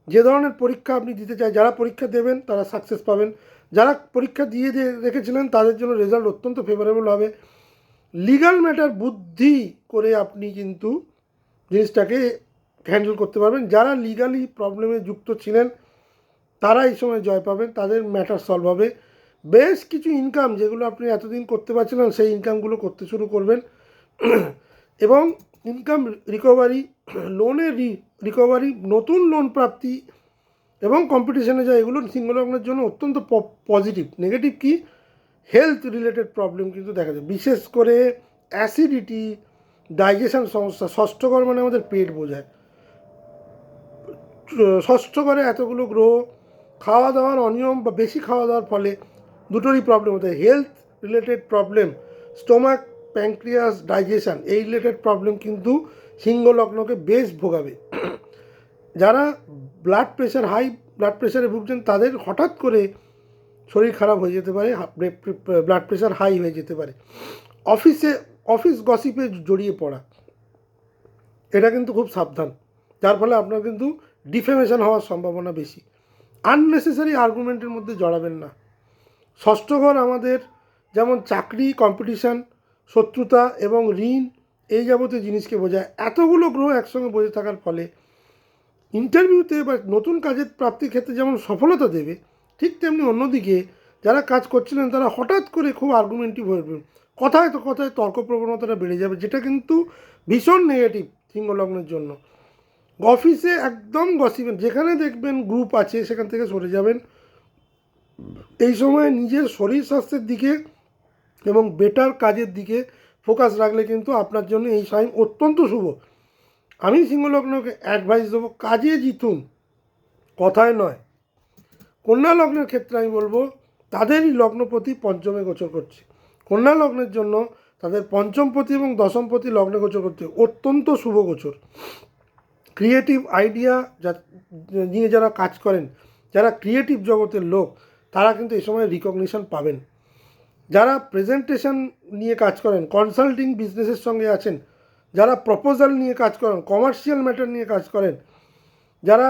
যে ধরনের পরীক্ষা আপনি দিতে চাই, যারা পরীক্ষা দেবেন তারা সাকসেস পাবেন, যারা পরীক্ষা দিয়ে রেখেছিলেন তাদের জন্য রেজাল্ট অত্যন্ত ফেভারেবল হবে। লিগাল ম্যাটার বুদ্ধি করে আপনি কিন্তু জিনিসটাকে হ্যান্ডেল করতে পারবেন। যারা লিগালি প্রবলেমে যুক্ত ছিলেন তারা এই সময় জয় পাবেন, তাদের ম্যাটার সলভ হবে। বেশ কিছু ইনকাম যেগুলো আপনি এতদিন করতে পারছিলেন, সেই ইনকামগুলো করতে শুরু করবেন। এবং ইনকাম রিকভারি, লোনের রিকভারি, নতুন লোন প্রাপ্তি এবং কম্পিটিশনে যায়, এগুলো সিংহলগ্নের জন্য অত্যন্ত পজিটিভ। নেগেটিভ কি, হেলথ রিলেটেড প্রবলেম কিন্তু দেখা যায়, বিশেষ করে অ্যাসিডিটি, ডাইজেশন সমস্যা। ষষ্ঠ ঘর মানে আমাদের পেট বোঝায়। ষষ্ঠ ঘরে এতগুলো গ্রহ, খাওয়া দাওয়ার অনিয়ম বা বেশি খাওয়া দাওয়ার ফলে দুটোরই প্রবলেম হতে হয়। Health related problem, stomach, pancreas, digestion, এই রিলেটেড প্রবলেম কিন্তু সিংহ লগ্নকে বেশ ভোগাবে। যারা ব্লাড প্রেশারে ভুগছেন তাদের হঠাৎ করে শরীর খারাপ হয়ে যেতে পারে, ব্লাড প্রেশার হাই হয়ে যেতে পারে। অফিস গসিপে জড়িয়ে পড়া, এটা কিন্তু খুব সাবধান, যার ফলে আপনার কিন্তু ডিফেমেশন হওয়ার সম্ভাবনা বেশি। আননেসেসারি আর্গুমেন্টের মধ্যে জড়াবেন না। ষষ্ঠ ঘর আমাদের যেমন চাকরি, কম্পিটিশান, শত্রুতা এবং ঋণ, এই যাবতীয় জিনিসকে বোঝায়। এতগুলো গ্রহ একসঙ্গে বসে থাকার ফলে ইন্টারভিউতে বা নতুন কাজের প্রাপ্তির ক্ষেত্রে যেমন সফলতা দেবে, ঠিক তেমনি অন্যদিকে যারা কাজ করছিলেন তারা হঠাৎ করে খুব আর্গুমেন্টিভ হয়ে উঠবেন, কথায় তর্ক প্রবণতাটা বেড়ে যাবে, যেটা কিন্তু ভীষণ নেগেটিভ সিংহলগ্নের জন্য। অফিসে একদম গসিবেন, যেখানে দেখবেন গ্রুপ আছে সেখান থেকে সরে যাবেন। এই সময় নিজের শরীর স্বাস্থ্যের দিকে এবং বেটার কাজের দিকে ফোকাস রাখলে কিন্তু আপনার জন্য এই টাইম অত্যন্ত শুভ। আমি সিংহলগ্নকে অ্যাডভাইস দেবো, কাজে জিতুন, কথায় নয়। কন্যা লগ্নের ক্ষেত্রে আমি বলবো, তাদেরই লগ্নপতি পঞ্চমে গোচর করছে। কন্যা লগ্নের জন্য তাদের পঞ্চমপতি এবং দশমপতি লগ্নে গোচর করছে, অত্যন্ত শুভ গোচর। ক্রিয়েটিভ আইডিয়া নিয়ে যারা কাজ করেন, যারা ক্রিয়েটিভ জগতের লোক, তারা কিন্তু এই সময় রিকগনিশন পাবেন। যারা প্রেজেন্টেশন নিয়ে কাজ করেন, কনসাল্টিং বিজনেসের সঙ্গে আছেন, যারা প্রপোজাল নিয়ে কাজ করেন, কমার্শিয়াল ম্যাটার নিয়ে কাজ করেন, যারা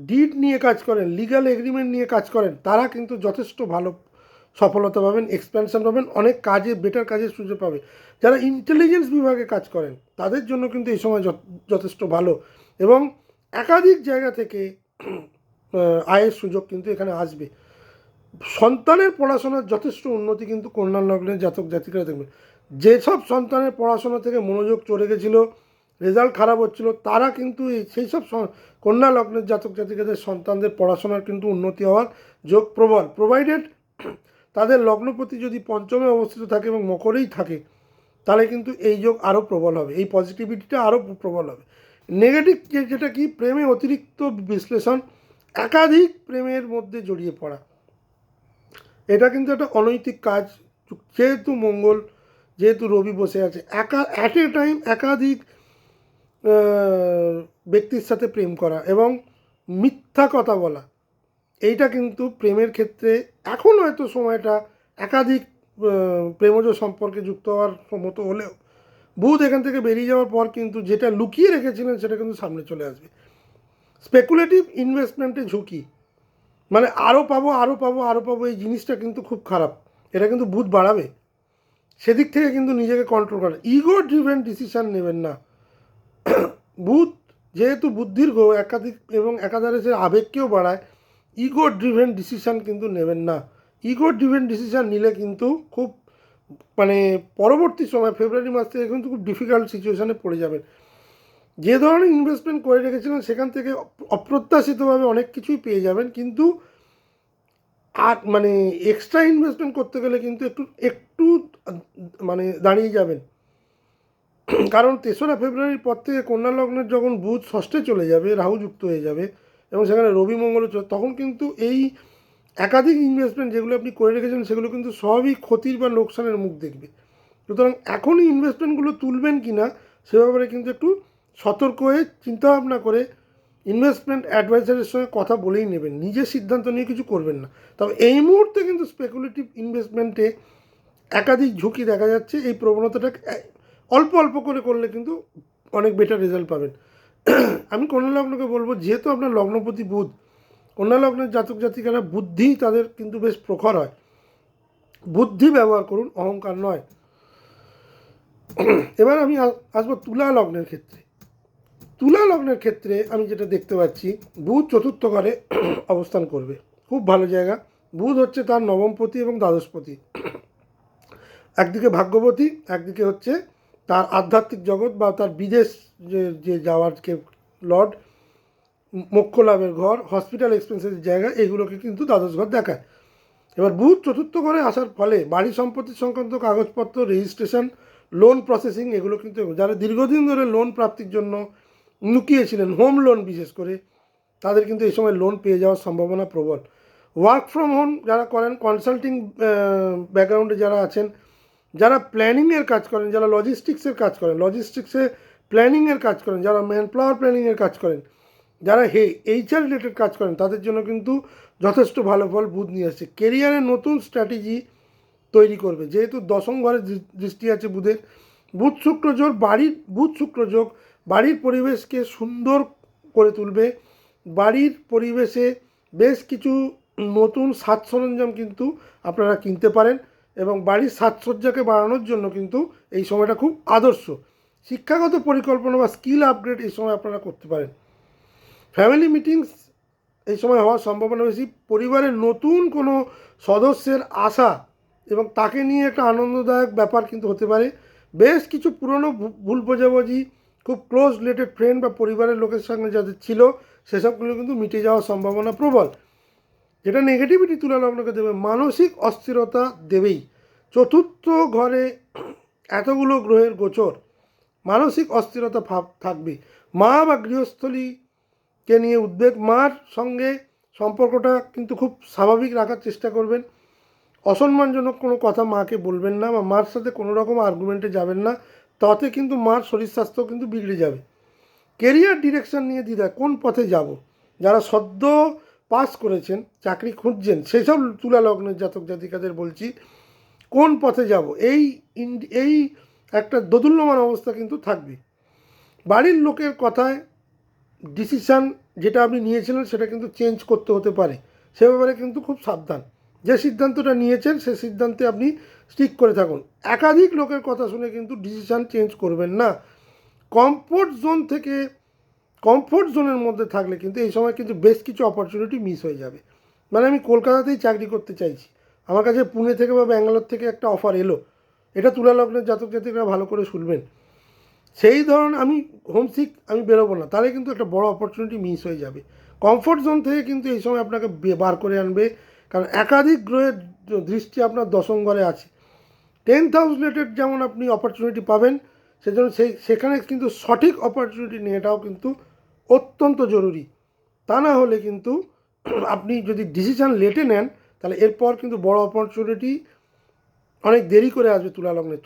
ডিড নিয়ে কাজ করেন, লিগ্যাল এগ্রিমেন্ট নিয়ে কাজ করেন, তারা কিন্তু যথেষ্ট ভালো সফলতা পাবেন, এক্সপ্যানশন পাবেন, অনেক কাজে বেটার কাজের সুযোগ পাবে। যারা ইন্টেলিজেন্স বিভাগে কাজ করেন তাদের জন্য কিন্তু এই সময় যথেষ্ট ভালো, এবং একাধিক জায়গা থেকে আয়ের সুযোগ কিন্তু এখানে আসবে। সন্তানের পড়াশোনার যথেষ্ট উন্নতি কিন্তু কন্যা লগ্নের জাতক জাতিকারা দেখবেন। যেসব সন্তানের পড়াশোনা থেকে মনোযোগ চলে গেছিলো, রেজাল্ট খারাপ হচ্ছিলো, তারা কিন্তু সেই সব কন্যা লগ্নের জাতক জাতিকাদের সন্তানদের পড়াশোনার কিন্তু উন্নতি হওয়ার যোগ প্রবল, প্রোভাইডেড তাদের লগ্নপতি যদি পঞ্চমে অবস্থিত থাকে এবং মকরেই থাকে, তাহলে কিন্তু এই যোগ আরও প্রবল হবে, এই পজিটিভিটিটা আরও প্রবল হবে। নেগেটিভ যেটা কি, প্রেমে অতিরিক্ত বিশ্লেষণ, একাধিক প্রেমের মধ্যে জড়িয়ে পড়া, এটা কিন্তু একটা অনৈতিক কাজ। যেহেতু মঙ্গল, যেহেতু রবি বসে আছে, অ্যাট এ টাইম একাধিক ব্যক্তির সাথে প্রেম করা এবং মিথ্যা কথা বলা, এইটা কিন্তু প্রেমের ক্ষেত্রে এখন হয়তো সময়টা একাধিক প্রেমজ সম্পর্কে যুক্ত হওয়ার মতো হলেও বুধ এখান থেকে বেরিয়ে যাওয়ার পর কিন্তু যেটা লুকিয়ে রেখেছিলেন সেটা কিন্তু সামনে চলে আসবে। স্পেকুলেটিভ ইনভেস্টমেন্টে ঝুঁকি, মানে আরও পাবো আরও পাবো আরও পাবো, এই জিনিসটা কিন্তু খুব খারাপ, এটা কিন্তু বুধ বাড়াবে। সেদিক থেকে কিন্তু নিজেকে কন্ট্রোল করা, ইগো ড্রিভেন ডিসিশান নেবেন না। বুধ যেহেতু বুদ্ধির গ্রহ, একাধিক এবং একাধারে সে আবেগকেও বাড়ায়, ইগো ড্রিভেন ডিসিশান কিন্তু নেবেন না। ইগো ড্রিভেন ডিসিশান নিলে কিন্তু খুব মানে পরবর্তী সময় ফেব্রুয়ারি মাস থেকে কিন্তু খুব ডিফিকাল্ট সিচুয়েশানে পড়ে যাবেন। যে ধরনের ইনভেস্টমেন্ট করে রেখেছিলেন সেখান থেকে অপ্রত্যাশিতভাবে অনেক কিছুই পেয়ে যাবেন, কিন্তু আর মানে এক্সট্রা ইনভেস্টমেন্ট করতে গেলে কিন্তু একটু একটু মানে দাঁড়িয়ে যাবেন। কারণ 3রা ফেব্রুয়ারির পর থেকে কন্যা লগ্নের যখন বুধ ষষ্ঠে চলে যাবে, রাহু যুক্ত হয়ে যাবে এবং সেখানে রবি মঙ্গল, তখন কিন্তু এই একাধিক ইনভেস্টমেন্ট যেগুলো আপনি করে রেখেছেন সেগুলো কিন্তু সবই ক্ষতির বা লোকসানের মুখ দেখবে। সুতরাং এখনই ইনভেস্টমেন্টগুলো তুলবেন কি না সে ব্যাপারে কিন্তু একটু সতর্ক হয়ে চিন্তাভাবনা করে ইনভেস্টমেন্ট অ্যাডভাইজারের সঙ্গে কথা বলেই নেবেন, নিজের সিদ্ধান্ত নিয়ে কিছু করবেন না। তবে এই মুহূর্তে কিন্তু স্পেকুলেটিভ ইনভেস্টমেন্টে একাধিক ঝুঁকি দেখা যাচ্ছে, এই প্রবণতাটা অল্প অল্প করে করলে কিন্তু অনেক বেটার রেজাল্ট পাবেন। আমি কন্যা লগ্নকে বলবো, যেহেতু আপনার লগ্নপতি বুধ, কন্যা লগ্নের জাতক জাতিকারা বুদ্ধি তাদের কিন্তু বেশ প্রখর হয়, বুদ্ধি ব্যবহার করুন, অহংকার নয়। এবার আমি আসবো তুলা লগ্নের ক্ষেত্রে। তুলা লগ্নের ক্ষেত্রে আমি যেটা দেখতে পাচ্ছি, বুধ চতুর্থ ঘরে অবস্থান করবে, খুব ভালো জায়গা। বুধ হচ্ছে তার নবমপতি এবং দ্বাদশপতি, একদিকে ভাগ্যবতী, একদিকে হচ্ছে তার আধ্যাত্মিক জগৎ বা তার বিদেশ যে যাওয়ার লর্ড, মোক্ষ লাভের ঘর, হসপিটাল এক্সপেন্সের জায়গা, এগুলোকে কিন্তু দ্বাদশ ঘর দেখায়। এবার বুধ চতুর্থ ঘরে আসার ফলে বাড়ি সম্পত্তি সংক্রান্ত কাগজপত্র, রেজিস্ট্রেশন, লোন প্রসেসিং, এগুলো কিন্তু যারা দীর্ঘদিন ধরে লোন প্রাপ্তির জন্য লুকিয়েছিলেন, হোম লোন বিশেষ করে, তাদের কিন্তু এই সময় লোন পেয়ে যাওয়ার সম্ভাবনা প্রবল। ওয়ার্ক ফ্রম হোম যারা করেন, কনসাল্টিং ব্যাকগ্রাউন্ডে যারা আছেন, যারা প্ল্যানিংয়ের কাজ করেন, যারা লজিস্টিক্সের কাজ করেন, লজিস্টিক্সে প্ল্যানিংয়ের কাজ করেন, যারা ম্যান পাওয়ার প্ল্যানিংয়ের কাজ করেন, যারা এইচআর রিলেটেড কাজ করেন, তাদের জন্য কিন্তু যথেষ্ট ভালো ফল বুধ নিয়ে আসছে। কেরিয়ারে নতুন স্ট্র্যাটেজি তৈরি করবে, যেহেতু দশম ঘরে দৃষ্টি আছে বুধের। বুধ শুক্র যোগ, বুধ শুক্র যোগ বাড়ির পরিবেশকে সুন্দর করে তুলবে। বাড়ির পরিবেশে বেশ কিছু নতুন সাজ সরঞ্জাম কিন্তু আপনারা কিনতে পারেন এবং বাড়ির সাজসজ্জাকে বাড়ানোর জন্য কিন্তু এই সময়টা খুব আদর্শ। শিক্ষাগত পরিকল্পনা বা স্কিল আপগ্রেড এই সময় আপনারা করতে পারেন। ফ্যামিলি মিটিংস এই সময় হওয়ার সম্ভাবনা বেশি। পরিবারের নতুন কোনো সদস্যের আসা এবং তাকে নিয়ে একটা আনন্দদায়ক ব্যাপার কিন্তু হতে পারে। বেশ কিছু পুরনো ভুল বোঝাবুঝি, খুব ক্লোজ রিলেটেড ফ্রেন্ড বা পরিবারের লোকের সঙ্গে যাদের ছিল সেসবগুলো কিন্তু মিটে যাওয়ার সম্ভাবনা প্রবল। যেটা নেগেটিভিটি তুলা লগ্নকে দেবে, মানসিক অস্থিরতা দেবেই। চতুর্থ ঘরে এতগুলো গ্রহের গোচর, মানসিক অস্থিরতা ভাব থাকবে। মা বা গৃহস্থলীকে নিয়ে উদ্বেগ, মার সঙ্গে সম্পর্কটা কিন্তু খুব স্বাভাবিক রাখার চেষ্টা করবেন। অসম্মানজনক কোনো কথা মাকে বলবেন না বা মার সাথে কোনো রকম আর্গুমেন্টে যাবেন না, তাতে কিন্তু মার শরীর স্বাস্থ্য কিন্তু বিগড়ে যাবে। কেরিয়ার ডিরেকশন নিয়ে দ্বিধা, কোন পথে যাব, যারা সদ্য পাস করেছেন, চাকরি খুঁজছেন, সেসব তুলা লগ্নের জাতক জাতিকাদের বলছি কোন পথে যাব, এই একটা দোদুল্যমান অবস্থা কিন্তু থাকবে। বাড়ির লোকের কথায় ডিসিশান যেটা আপনি নিয়েছিলেন সেটা কিন্তু চেঞ্জ করতে হতে পারে, সে ব্যাপারে কিন্তু খুব সাবধান। যে সিদ্ধান্তটা নিয়েছেন সে সিদ্ধান্তে আপনি স্টিক করে থাকুন। একাধিক লোকের কথা শুনে কিন্তু ডিসিশান চেঞ্জ করবেন না। কমফোর্ট জোনের মধ্যে থাকলে কিন্তু এই সময় কিন্তু বেশ কিছু অপরচুনিটি মিস হয়ে যাবে। মানে আমি কলকাতাতেই চাকরি করতে চাইছি, আমার কাছে পুনে থেকে বা ব্যাঙ্গালোর থেকে একটা অফার এলো, এটা তুলা লগ্নের জাতক জাতিকরা ভালো করে শুনবেন। সেই ধরনের আমি হোমসিক, আমি বেরোবো না, তাহলে কিন্তু একটা বড় অপরচুনিটি মিস হয়ে যাবে। কমফোর্ট জোন থেকে কিন্তু এই সময় আপনাকে বার করে আনবে, কারণ একাধিক গ্রহের দৃষ্টি আপনার দশম ঘরে আছে। 10th হাউস রিলেটেড যেমন আপনি অপরচুনিটি পাবেন, সেজন্য সেখানে কিন্তু সঠিক অপরচুনিটি নেওয়াটাও কিন্তু অত্যন্ত জরুরি। তা না হলে কিন্তু আপনি যদি ডিসিশান লেটে নেন, তাহলে এরপর কিন্তু বড় অপরচুনিটি অনেক দেরি করে আসবে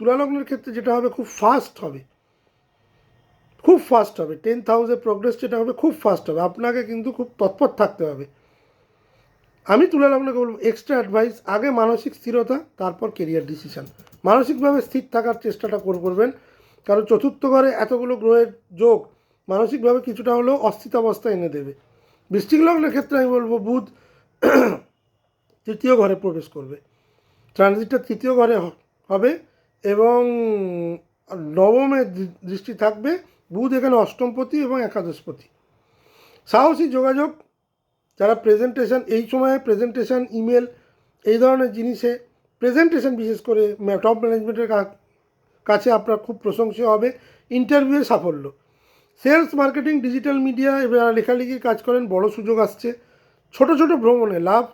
তুলালগ্নের ক্ষেত্রে যেটা হবে খুব ফাস্ট হবে, খুব ফাস্ট হবে। 10th হাউসের প্রোগ্রেস যেটা হবে খুব ফাস্ট হবে, আপনাকে কিন্তু খুব তৎপর থাকতে হবে। আমি তুলালগ্নকে বলবো এক্সট্রা অ্যাডভাইস, আগে মানসিক স্থিরতা, তারপর কেরিয়ার ডিসিশান। মানসিকভাবে স্থির থাকার চেষ্টাটা করবেন, কারণ চতুর্থ ঘরে এতগুলো গ্রহের যোগ মানসিকভাবে কিছুটা হলেও অস্থিতাবস্থা এনে দেবে। বৃশ্চিক লগ্নের ক্ষেত্রে আমি বলবো বুধ তৃতীয় ঘরে প্রবেশ করবে, ট্রানজিটটা তৃতীয় ঘরে হবে এবং নবমে দৃষ্টি থাকবে। বুধ এখানে অষ্টমপতি এবং একাদশপতি। সাহসী যোগাযোগ, যারা প্রেজেন্টেশন, এই সময়ে প্রেজেন্টেশন, ইমেল, এই ধরনের জিনিসে প্রেজেন্টেশন বিশেষ করে টপ ম্যানেজমেন্টের কাছে আপনার খুব প্রশংসীয় হবে। ইন্টারভিউয়ে সাফল্য, সেলস, মার্কেটিং, ডিজিটাল মিডিয়া এবার লেখালেখির কাজ করেন, বড় সুযোগ আসছে। ছোট ছোট ভ্রমণে লাভ,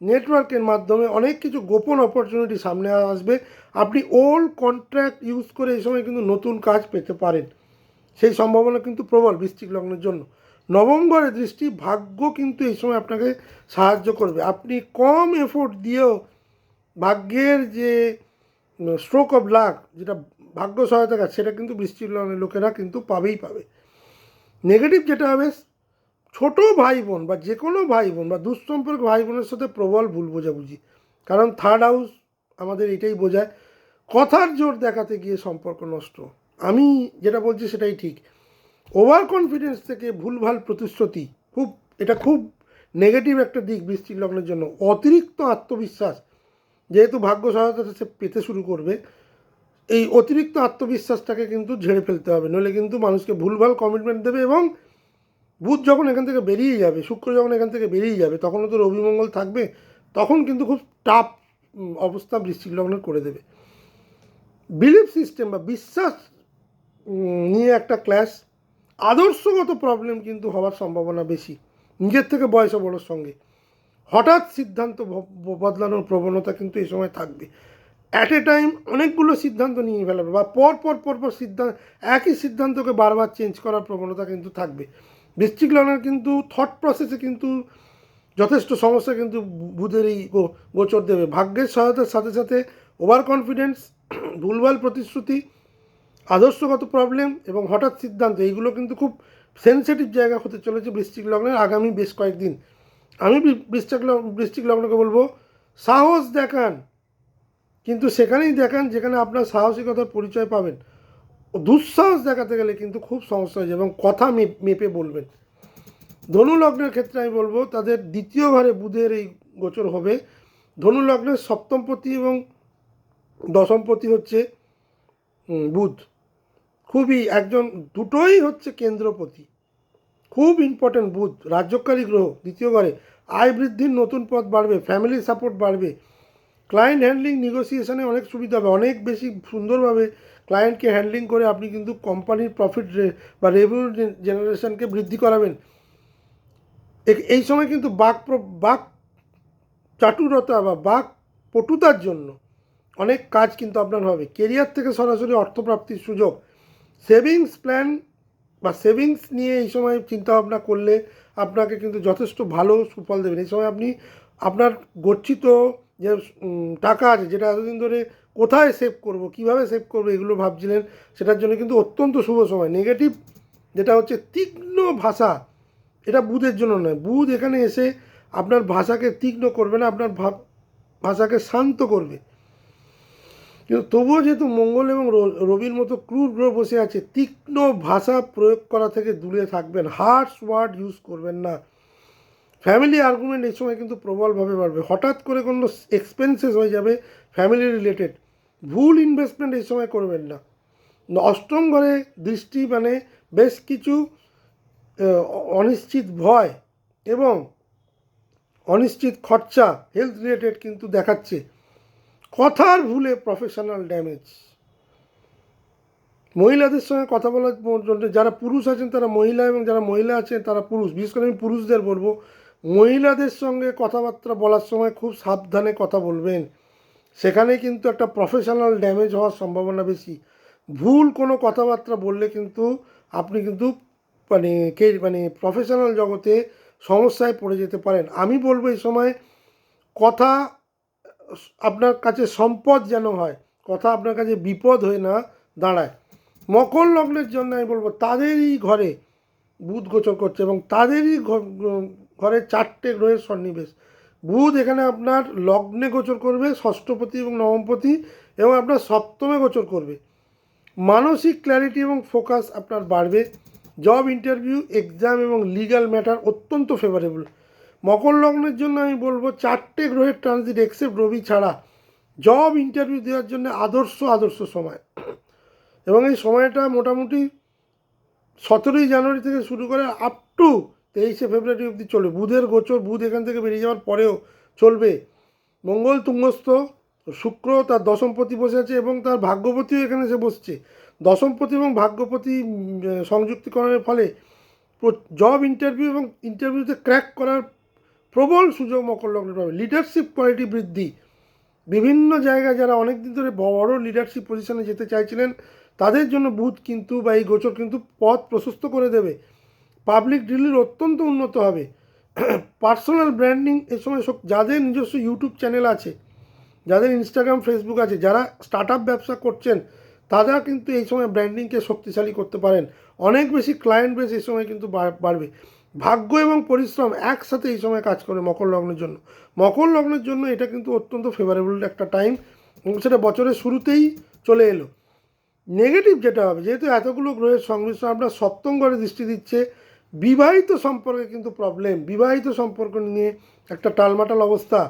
নেটওয়ার্কের মাধ্যমে অনেক কিছু গোপন অপরচুনিটি সামনে আসবে। আপনি ওল্ড কন্ট্রাক্ট ইউজ করে এই সময় কিন্তু নতুন কাজ পেতে পারেন, সেই সম্ভাবনা কিন্তু প্রবল বৃশ্চিক লগ্নের জন্য। নবম ঘরে দৃষ্টি, ভাগ্য কিন্তু এই সময় আপনাকে সাহায্য করবে। আপনি কম এফোর্ট দিয়েও ভাগ্যের যে স্ট্রোক অফ লাক, যেটা ভাগ্য সহায়তা কাজ, সেটা কিন্তু বৃশ্চিক লগ্নের লোকেরা কিন্তু পাবেই পাবে। নেগেটিভ যেটা হবে, ছোট ভাই বোন বা যে কোনো ভাই বোন বা দুঃসম্পর্ক ভাই বোনের সাথে প্রবল ভুল বোঝাবুঝি, কারণ থার্ড হাউস আমাদের এটাই বোঝায়। কথার জোর দেখাতে গিয়ে সম্পর্ক নষ্ট, আমি যেটা বলছি সেটাই ঠিক। ওভার কনফিডেন্স থেকে ভুলভাল প্রতিশ্রুতি, এটা খুব নেগেটিভ একটা দিক বৃশ্চিক লগ্নের জন্য। অতিরিক্ত আত্মবিশ্বাস, যেহেতু ভাগ্য সহায়তা সে পেতে শুরু করবে, এই অতিরিক্ত আত্মবিশ্বাসটাকে কিন্তু ঝেড়ে ফেলতে হবে, নইলে কিন্তু মানুষকে ভুলভাল কমিটমেন্ট দেবে। এবং বুধ যখন এখান থেকে বেরিয়ে যাবে, শুক্র যখন এখান থেকে বেরিয়ে যাবে, তখনও তো রবি মঙ্গল থাকবে, তখন কিন্তু খুব টাফ অবস্থা বৃশ্চিক লগ্নের করে দেবে। বিলিফ সিস্টেম বা বিশ্বাস নিয়ে একটা ক্ল্যাশ, আদর্শগত প্রবলেম কিন্তু হওয়ার সম্ভাবনা বেশি, নিজের থেকে বয়সে বড়োর সঙ্গে হঠাৎ সিদ্ধান্ত বদলানোর প্রবণতা কিন্তু এই সময় থাকবে। অ্যাট এ টাইম অনেকগুলো সিদ্ধান্ত নিয়ে ফেলাবে বা পর সিদ্ধান্ত, একই সিদ্ধান্তকে বারবার চেঞ্জ করার প্রবণতা কিন্তু থাকবে। বৃশ্চিক লগ্নের কিন্তু থট প্রসেসে কিন্তু যথেষ্ট সমস্যা কিন্তু বুধের এই গোচর দেবে। ভাগ্যের সহায়তার সাথে সাথে ওভার কনফিডেন্স, ভুলভাল প্রতিশ্রুতি, আদর্শগত প্রবলেম এবং হঠাৎ সিদ্ধান্ত, এইগুলো কিন্তু খুব সেন্সিটিভ জায়গা হতে চলেছে বৃশ্চিক লগ্নের আগামী বেশ কয়েকদিন। আমি বৃশ্চিক লগ্নকে বলবো সাহস দেখান, কিন্তু সেখানেই দেখান যেখানে আপনার সাহসিকতার পরিচয় পাবেন। দুঃসাহস দেখাতে গেলে কিন্তু খুব সমস্যা হয়ে যাবে এবং কথা মেপে বলবেন। ধনু লগ্নের ক্ষেত্রে আমি বলবো তাদের দ্বিতীয় ঘরে বুধের এই গোচর হবে। ধনু লগ্নের সপ্তমপতি এবং দশমপতি হচ্ছে বুধ, খুবই একজন, দুটোই হচ্ছে কেন্দ্রপতি, খুব ইম্পর্টেন্ট। বুধ রাজ্যকারী গ্রহ, দ্বিতীয় ঘরে আয় বৃদ্ধির নতুন পথ বাড়বে, ফ্যামিলি সাপোর্ট বাড়বে, ক্লায়েন্ট হ্যান্ডলিং, নেগোসিয়েশনে অনেক সুবিধা হবে, অনেক বেশি সুন্দরভাবে ক্লায়েন্টকে হ্যান্ডলিং করে আপনি কিন্তু কোম্পানির প্রফিট বা রেভিনিউ জেনারেশনকে বৃদ্ধি করাবেন। এই সময় কিন্তু বাক চাটুরতা বা বাক পটুতার জন্য অনেক কাজ কিন্তু আপনার হবে। কেরিয়ার থেকে সরাসরি অর্থপ্রাপ্তির সুযোগ, সেভিংস প্ল্যান বা সেভিংস নিয়ে এই সময় চিন্তাভাবনা করলে আপনাকে কিন্তু যথেষ্ট ভালো সুফল দেবেন। এই সময় আপনি আপনার গচ্ছিত যে টাকা আছে, যেটা এতদিন ধরে কোথায় সেভ করব, কিভাবে সেভ করব, এগুলো ভাবছিলেন, সেটার জন্য কিন্তু অত্যন্ত শুভ সময়। নেগেটিভ যেটা হচ্ছে তীক্ষ্ণ ভাষা, এটা বুধের জন্য নয়। বুধ এখানে এসে আপনার ভাষাকে তীক্ষ্ণ করবে না, আপনার ভাষাকে শান্ত করবে। কিন্তু তবুও যেহেতু মঙ্গল এবং রবির মতো ক্রুর গ্রহ বসে আছে, তীক্ষ্ণ ভাষা প্রয়োগ করা থেকে দূরে থাকবেন, হার্শ ওয়ার্ড ইউজ করবেন না। ফ্যামিলি আর্গুমেন্ট এই সময় কিন্তু প্রবলভাবে বাড়বে, হঠাৎ করে কোনো এক্সপেন্সেস হয়ে যাবে ফ্যামিলি রিলেটেড, ভুল ইনভেস্টমেন্ট এই সময় করবেন না। অষ্টম ঘরে দৃষ্টি মানে বেশ কিছু অনিশ্চিত ভয় এবং অনিশ্চিত খরচা, হেলথ রিলেটেড কিন্তু দেখাচ্ছে। কথার ভুলে প্রফেশনাল ড্যামেজ, মহিলাদের সঙ্গে কথা বলার জন্য যারা পুরুষ আছেন তারা মহিলা এবং যারা মহিলা আছেন তারা পুরুষ, বিশেষ করে আমি পুরুষদের বলবো, মহিলাদের সঙ্গে কথাবার্তা বলার সময় খুব সাবধানে কথা বলবেন, সেখানে কিন্তু একটা প্রফেশনাল ড্যামেজ হওয়ার সম্ভাবনা বেশি। ভুল কোনো কথাবার্তা বললে কিন্তু আপনি কিন্তু মানে প্রফেশনাল জগতে সমস্যায় পড়ে যেতে পারেন। আমি বলবো এই সময় কথা আপনার কাছে সম্পদ যেন হয়, কথা আপনার কাছে বিপদ হয়ে না দাঁড়ায়। মকর লগ্নের জন্য আমি বলবো তাদেরই ঘরে বুধ গোচর করছে এবং তাদেরই ঘরে 4টে গ্রহের সন্নিবেশ। বুধ এখানে আপনার লগ্নে গোচর করবে, ষষ্ঠপতি এবং নবমপতি, এবং আপনার সপ্তমে গোচর করবে। মানসিক ক্ল্যারিটি এবং ফোকাস আপনার বাড়বে। জব ইন্টারভিউ, এক্সাম এবং লিগ্যাল ম্যাটার অত্যন্ত ফেভারেবল। মকর লগ্নের জন্য আমি বলবো 4টে গ্রহের ট্রানজিট এক্সেপ্ট রবি ছাড়া জব ইন্টারভিউ দেওয়ার জন্য আদর্শ সময়। এবং এই সময়টা মোটামুটি 17ই জানুয়ারি থেকে শুরু করে আপ টু 23শে ফেব্রুয়ারি অবধি চলবে। বুধের গোচর, বুধ এখান থেকে বেরিয়ে যাওয়ার পরেও চলবে। মঙ্গল তুঙ্গস্থ, শুক্র তার দশমপতি বসে আছে এবং তার ভাগ্যপতিও এখানে এসে বসছে। দশমপতি এবং ভাগ্যপতি সংযুক্তিকরণের ফলে জব ইন্টারভিউ এবং ইন্টারভিউতে ক্র্যাক করার প্রবল সুযোগ মকর লগ্নে পাবে। লিডারশিপ কোয়ালিটি বৃদ্ধি, বিভিন্ন জায়গায় যারা অনেক দিন ধরে বড় লিডারশিপ পজিশনে যেতে চাইছিলেন তাদের জন্য বুধ কিন্তু বা এই গোচর কিন্তু পথ প্রশস্ত করে দেবে। পাবলিক ডিলির অত্যন্ত উন্নত হবে। পার্সোনাল ব্র্যান্ডিং এ সময় যাদের নিজস্ব ইউটিউব চ্যানেল আছে, যাদের ইনস্টাগ্রাম ফেসবুক আছে, যারা স্টার্ট আপ ব্যবসা করছেন, তারা কিন্তু এই সময় ব্র্যান্ডিংকে শক্তিশালী করতে পারেন। অনেক বেশি ক্লায়েন্ট বেস এই সময় কিন্তু বাড়বে। ভাগ্য এবং পরিশ্রম একসাথে এই সময় কাজ করে মকর লগ্নের জন্য। মকর লগ্নের জন্য এটা কিন্তু অত্যন্ত ফেভারেবল একটা টাইম এবং সেটা বছরের শুরুতেই চলে এলো। নেগেটিভ যেটা হবে, যেহেতু এতগুলো গ্রহের সংমিশ্রণ আপনার সপ্তম ঘরে দৃষ্টি দিচ্ছে, বিবাহিত সম্পর্কে কিন্তু প্রবলেম, বিবাহিত সম্পর্ক নিয়ে একটা টালমাটাল অবস্থা,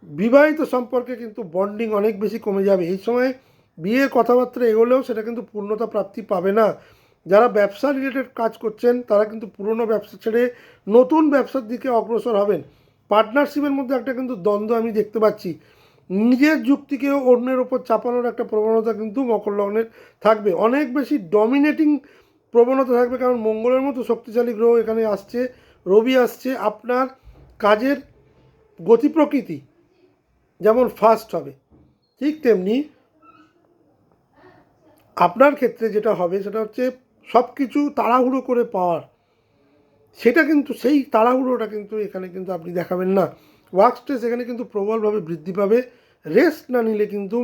বিবাহিত সম্পর্কে কিন্তু বন্ডিং অনেক বেশি কমে যাবে। এই সময় বিয়ের কথাবার্তা এগোলেও সেটা কিন্তু পূর্ণতা প্রাপ্তি পাবে না। যারা ব্যবসা রিলেটেড কাজ করছেন তারা কিন্তু পুরনো ব্যবসা ছেড়ে নতুন ব্যবসার দিকে অগ্রসর হবেন। পার্টনারশিপের মধ্যে একটা কিন্তু দ্বন্দ্ব আমি দেখতে পাচ্ছি। নিজের যুক্তিকেও অন্যের ওপর চাপানোর একটা প্রবণতা কিন্তু মকর লগ্নের থাকবে। অনেক বেশি ডমিনেটিং প্রবণতা থাকবে, কারণ মঙ্গলের মতো শক্তিশালী গ্রহ এখানে আসছে, রবি আসছে। আপনার কাজের গতি প্রকৃতি যেমন ফাস্ট হবে, ঠিক তেমনি আপনার ক্ষেত্রে যেটা হবে সেটা হচ্ছে সব কিছু তাড়াহুড়ো করে পাওয়ার, সেটা কিন্তু সেই তাড়াহুড়োটা কিন্তু এখানে কিন্তু আপনি দেখাবেন না। ওয়ার্ক স্ট্রেস এখানে কিন্তু প্রবলভাবে বৃদ্ধি পাবে। রেস্ট না নিলে কিন্তু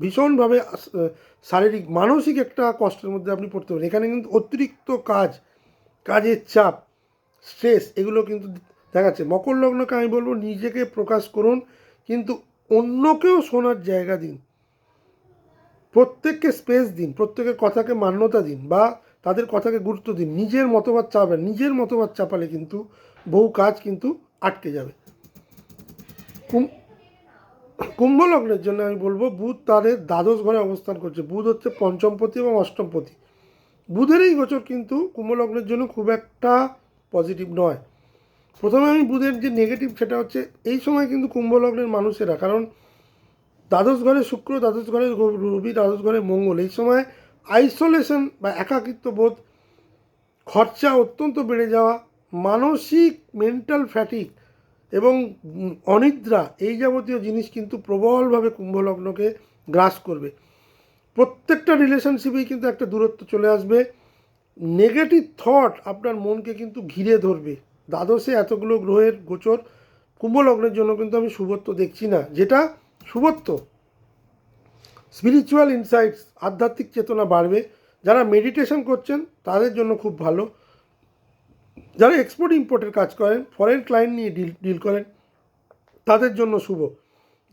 ভীষণভাবে শারীরিক মানসিক একটা কষ্টের মধ্যে আপনি পড়তে পারেন। এখানে কিন্তু অতিরিক্ত কাজের চাপ, স্ট্রেস এগুলো কিন্তু দেখাচ্ছে। মকর লগ্নকে আমি বলবো নিজেকে প্রকাশ করুন, কিন্তু অন্যকেও শোনার জায়গা দিন, প্রত্যেককে স্পেস দিন, প্রত্যেকের কথাকে মান্যতা দিন বা তাদের কথাকে গুরুত্ব দিন। নিজের মতবাদ চাপাবেন, নিজের মতবাদ চাপালে কিন্তু বহু কাজ কিন্তু আটকে যাবে। কুম্ভ লগ্নের জন্য আমি বলবো বুধ তাদের দ্বাদশ ঘরে অবস্থান করছে। বুধ হচ্ছে পঞ্চমপতি এবং অষ্টমপতি। বুধের এই গোচর কিন্তু কুম্ভ লগ্নের জন্য খুব একটা পজিটিভ নয়। প্রথমে আমি বুধের যে নেগেটিভ সেটা হচ্ছে এই সময় কিন্তু কুম্ভ লগ্নের মানুষেরা, কারণ দ্বাদশ ঘরে শুক্র, দ্বাদশ ঘরে রবি, দ্বাদশ ঘরে মঙ্গল, এই সময় আইসোলেশন বা একাকিত্ব বোধ, খরচা অত্যন্ত বেড়ে যাওয়া, মানসিক মেন্টাল ফ্যাটিক এবং অনিদ্রা এই যাবতীয় জিনিস কিন্তু প্রবলভাবে কুম্ভলগ্নকে গ্রাস করবে। প্রত্যেকটা রিলেশনশিপেই কিন্তু একটা দূরত্ব চলে আসবে। নেগেটিভ থট আপনার মনকে কিন্তু ঘিরে ধরবে। দ্বাদশে এতগুলো গ্রহের গোচর কুম্ভলগ্নের জন্য কিন্তু আমি শুভত্ব দেখছি না। যেটা শুভত্ব, স্পিরিচুয়াল ইনসাইটস, আধ্যাত্মিক চেতনা বাড়বে। যারা মেডিটেশন করছেন তাদের জন্য খুব ভালো। যারা এক্সপোর্ট ইম্পোর্টের কাজ করেন, ফরেন ক্লায়েন্ট নিয়ে ডিল করেন, তাদের জন্য শুভ।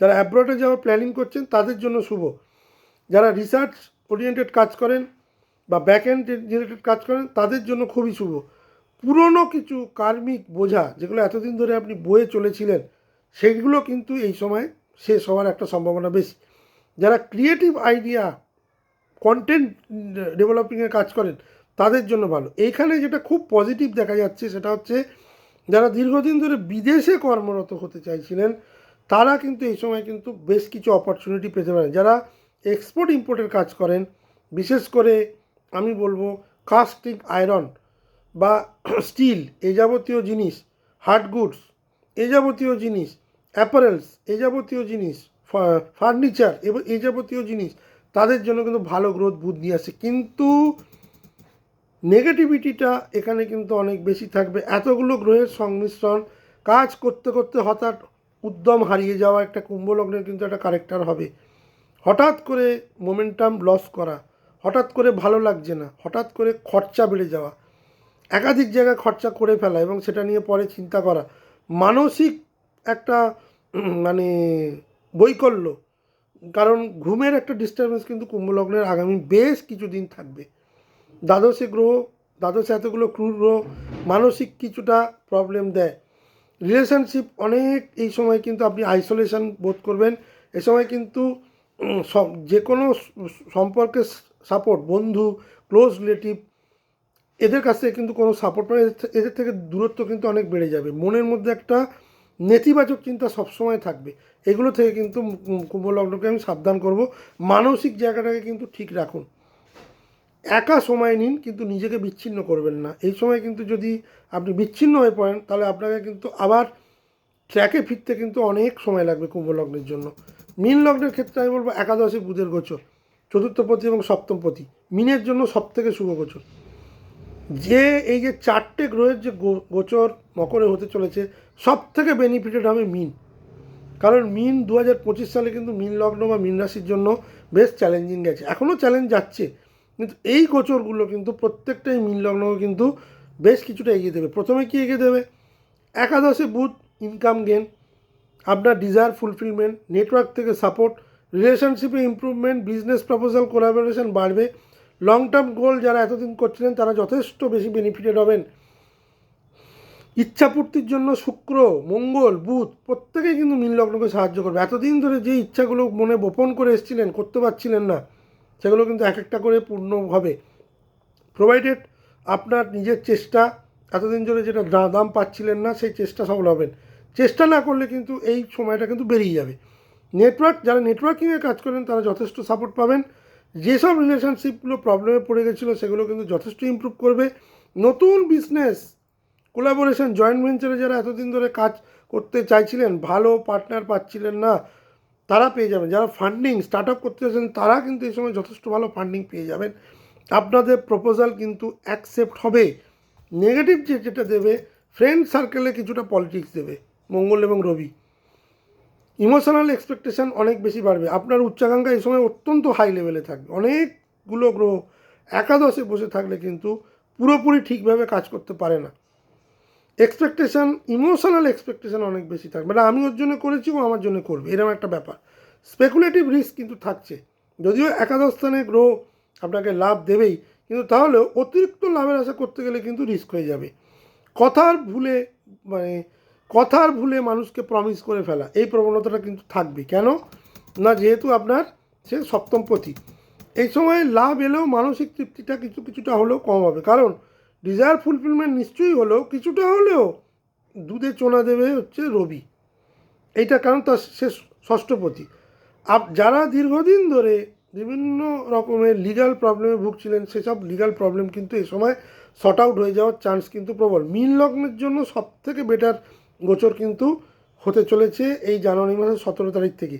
যারা অ্যাব্রডে যাওয়ার প্ল্যানিং করছেন তাদের জন্য শুভ। যারা রিসার্চ ওরিয়েন্টেড কাজ করেন বা ব্যাক এন্ড রিলেটেড কাজ করেন তাদের জন্য খুবই শুভ। পুরনো কিছু কার্মিক বোঝা যেগুলো এতদিন ধরে আপনি বয়ে চলেছিলেন সেইগুলো কিন্তু এই সময় শেষ হওয়ার একটা সম্ভাবনা বেশি। যারা ক্রিয়েটিভ আইডিয়া, কন্টেন্ট ডেভেলপিংয়ে কাজ করেন তাদের জন্য ভালো। এইখানে যেটা খুব পজিটিভ দেখা যাচ্ছে সেটা হচ্ছে যারা দীর্ঘদিন ধরে বিদেশে কর্মরত হতে চাইছিলেন তারা কিন্তু এই সময় কিন্তু বেশ কিছু অপরচুনিটি পেতে পারেন। যারা এক্সপোর্ট ইম্পোর্টের কাজ করেন, বিশেষ করে আমি বলবো কাস্টিং আয়রন বা স্টিল এই যাবতীয় জিনিস, হার্ড গুডস এ যাবতীয় জিনিস, অ্যাপারেলস এ যাবতীয় জিনিস, ফার্নিচার এবং এই যাবতীয় জিনিস, তাদের জন্য কিন্তু ভালো গ্রোথ বুধ নিয়ে আসে। কিন্তু নেগেটিভিটিটা এখানে কিন্তু অনেক বেশি থাকবে। এতগুলো গ্রহের সংমিশ্রণ, কাজ করতে করতে হঠাৎ উদ্যম হারিয়ে যাওয়া একটা কুম্ভ লগ্নের কিন্তু একটা ক্যারেক্টার হবে। হঠাৎ করে মোমেন্টাম লস করা, হঠাৎ করে ভালো লাগছে না, হঠাৎ করে খরচা বেড়ে যাওয়া, একাধিক জায়গায় খরচা করে ফেলা এবং সেটা নিয়ে পরে চিন্তা করা, মানসিক একটা মানে বৈকল্য, কারণ ঘুমের একটা ডিস্টারবেন্স কিন্তু কুম্ভ লগ্নের আগামী বেশ কিছুদিন থাকবে। দ্বাদশে গ্রহ, দ্বাদশে এতগুলো ক্রুর গ্রহ মানসিক কিছুটা প্রবলেম দেয়। রিলেশনশিপ অনেক এই সময় কিন্তু আপনি আইসোলেশন বোধ করবেন। এ সময় কিন্তু সব যে কোনো সম্পর্কের সাপোর্ট, বন্ধু, ক্লোজ রিলেটিভ, এদের কাছ থেকে কিন্তু কোনো সাপোর্ট পাবে, এদের থেকে দূরত্ব কিন্তু অনেক বেড়ে যাবে। মনের মধ্যে একটা নেতিবাচক চিন্তা সবসময় থাকবে। এগুলো থেকে কিন্তু কুম্ভ লগ্নকে আমি সাবধান করব। মানসিক জায়গাটাকে কিন্তু ঠিক রাখুন। একা সময় নিন, কিন্তু নিজেকে বিচ্ছিন্ন করবেন না। এই সময় কিন্তু যদি আপনি বিচ্ছিন্ন হয়ে পড়েন, তাহলে আপনাকে কিন্তু আবার ট্র্যাকে ফিরতে কিন্তু অনেক সময় লাগবে কুম্ভ লগ্নের জন্য। মীন লগ্নের ক্ষেত্রে আমি বলবো একাদশে বুধের গোচর, চতুর্থপতি এবং সপ্তমপতি মীনের জন্য সবথেকে শুভ গোচর। যে এই যে চারটে গ্রহের যে গোচর মকরে হতে চলেছে, সব থেকে বেনিফিটেড হবে মীন। কারণ মীন 2025 সালে কিন্তু মীন লগ্ন বা মীন রাশির জন্য বেশ চ্যালেঞ্জিং গেছে, এখনও চ্যালেঞ্জ যাচ্ছে, কিন্তু এই গোচরগুলো কিন্তু প্রত্যেকটাই মীন লগ্নকে কিন্তু বেশ কিছুটা এগিয়ে দেবে। প্রথমে কি এগিয়ে দেবে? একাদশে বুধ, ইনকাম গেন, আপনার ডিজায়ার ফুলফিলমেন্ট, নেটওয়ার্ক থেকে সাপোর্ট, রিলেশনশিপে ইমপ্রুভমেন্ট, বিজনেস প্রপোজাল কোলাবোরেশন বাড়বে। লং টার্ম গোল যারা এতদিন করছিলেন তারা যথেষ্ট বেশি বেনিফিটেড হবেন। ইচ্ছাপূর্তির জন্য শুক্র, মঙ্গল, বুধ প্রত্যেকেই কিন্তু মীন লগ্নকে সাহায্য করবে। এতদিন ধরে যে ইচ্ছাগুলো মনে গোপন করে এসেছিলেন, করতে পারছিলেন না, সেগুলো কিন্তু এক একটা করে পূর্ণ হবে, প্রোভাইডেড আপনার নিজের চেষ্টা। এতদিন ধরে যেটা দাম পাচ্ছিলেন না, সেই চেষ্টা সফল হবেন। চেষ্টা না করলে কিন্তু এই সময়টা কিন্তু বেরিয়ে যাবে। নেটওয়ার্ক, যারা নেটওয়ার্কিংয়ে কাজ করেন তারা যথেষ্ট সাপোর্ট পাবেন। যেসব রিলেশনশিপগুলো প্রবলেমে পড়ে গেছিলো সেগুলো কিন্তু যথেষ্ট ইমপ্রুভ করবে। নতুন বিজনেস কোলাবোরেশন, জয়েন্ট ভেঞ্চারে যারা এতদিন ধরে কাজ করতে চাইছিলেন, ভালো পার্টনার পাচ্ছিলেন না, তারা পেয়ে যাবেন। যারা ফান্ডিং স্টার্ট আপ করতে চাইছেন তারা কিন্তু এই সময় যথেষ্ট ভালো ফান্ডিং পেয়ে যাবেন। আপনাদের প্রপোজাল কিন্তু অ্যাকসেপ্ট হবে। নেগেটিভ যেটা দেবে, ফ্রেন্ড সার্কেলে কিছুটা পলিটিক্স দেবে মঙ্গল এবং রবি। ইমোশনাল এক্সপেকটেশন অনেক বেশি বাড়বে। আপনার উচ্চাকাঙ্ক্ষা এই সময় অত্যন্ত হাই লেভেলে থাকবে। অনেকগুলো গ্রহ একাদশে বসে থাকলে কিন্তু পুরোপুরি ঠিকভাবে কাজ করতে পারে না। এক্সপেকটেশান, ইমোশনাল এক্সপেকটেশান অনেক বেশি থাকবে, মানে আমি ওর জন্য করেছি ও আমার জন্য করবে, এরকম একটা ব্যাপার। স্পেকুলেটিভ রিস্ক কিন্তু থাকছে। যদিও একাদশ স্থানে গ্রহ আপনাকে লাভ দেবেই, কিন্তু তাহলেও অতিরিক্ত লাভের আশা করতে গেলে কিন্তু রিস্ক হয়ে যাবে। কথার ভুলে মানুষকে প্রমিস করে ফেলা, এই প্রবণতাটা কিন্তু থাকবে। কেন না, যেহেতু আপনার সে সপ্তমপতি, এই সময় লাভ এলেও মানসিক তৃপ্তিটা কিছুটা হলেও কম হবে। কারণ ডিজায়ার ফুলফিলমেন্ট নিশ্চয়ই হলেও কিছুটা হলেও দুধে চোনা দেবে হচ্ছে রবি, এইটা কারণ তার সে ষষ্ঠপতি। যারা দীর্ঘদিন ধরে বিভিন্ন রকমের লিগ্যাল প্রবলেমে ভুগছিলেন, সেসব লিগ্যাল প্রবলেম কিন্তু এই সময় শর্ট আউট হয়ে যাওয়ার চান্স কিন্তু প্রবল। মীন লগ্নের জন্য সবথেকে বেটার গোচর কিন্তু হতে চলেছে এই জানুয়ারি মাসের 17 তারিখ থেকে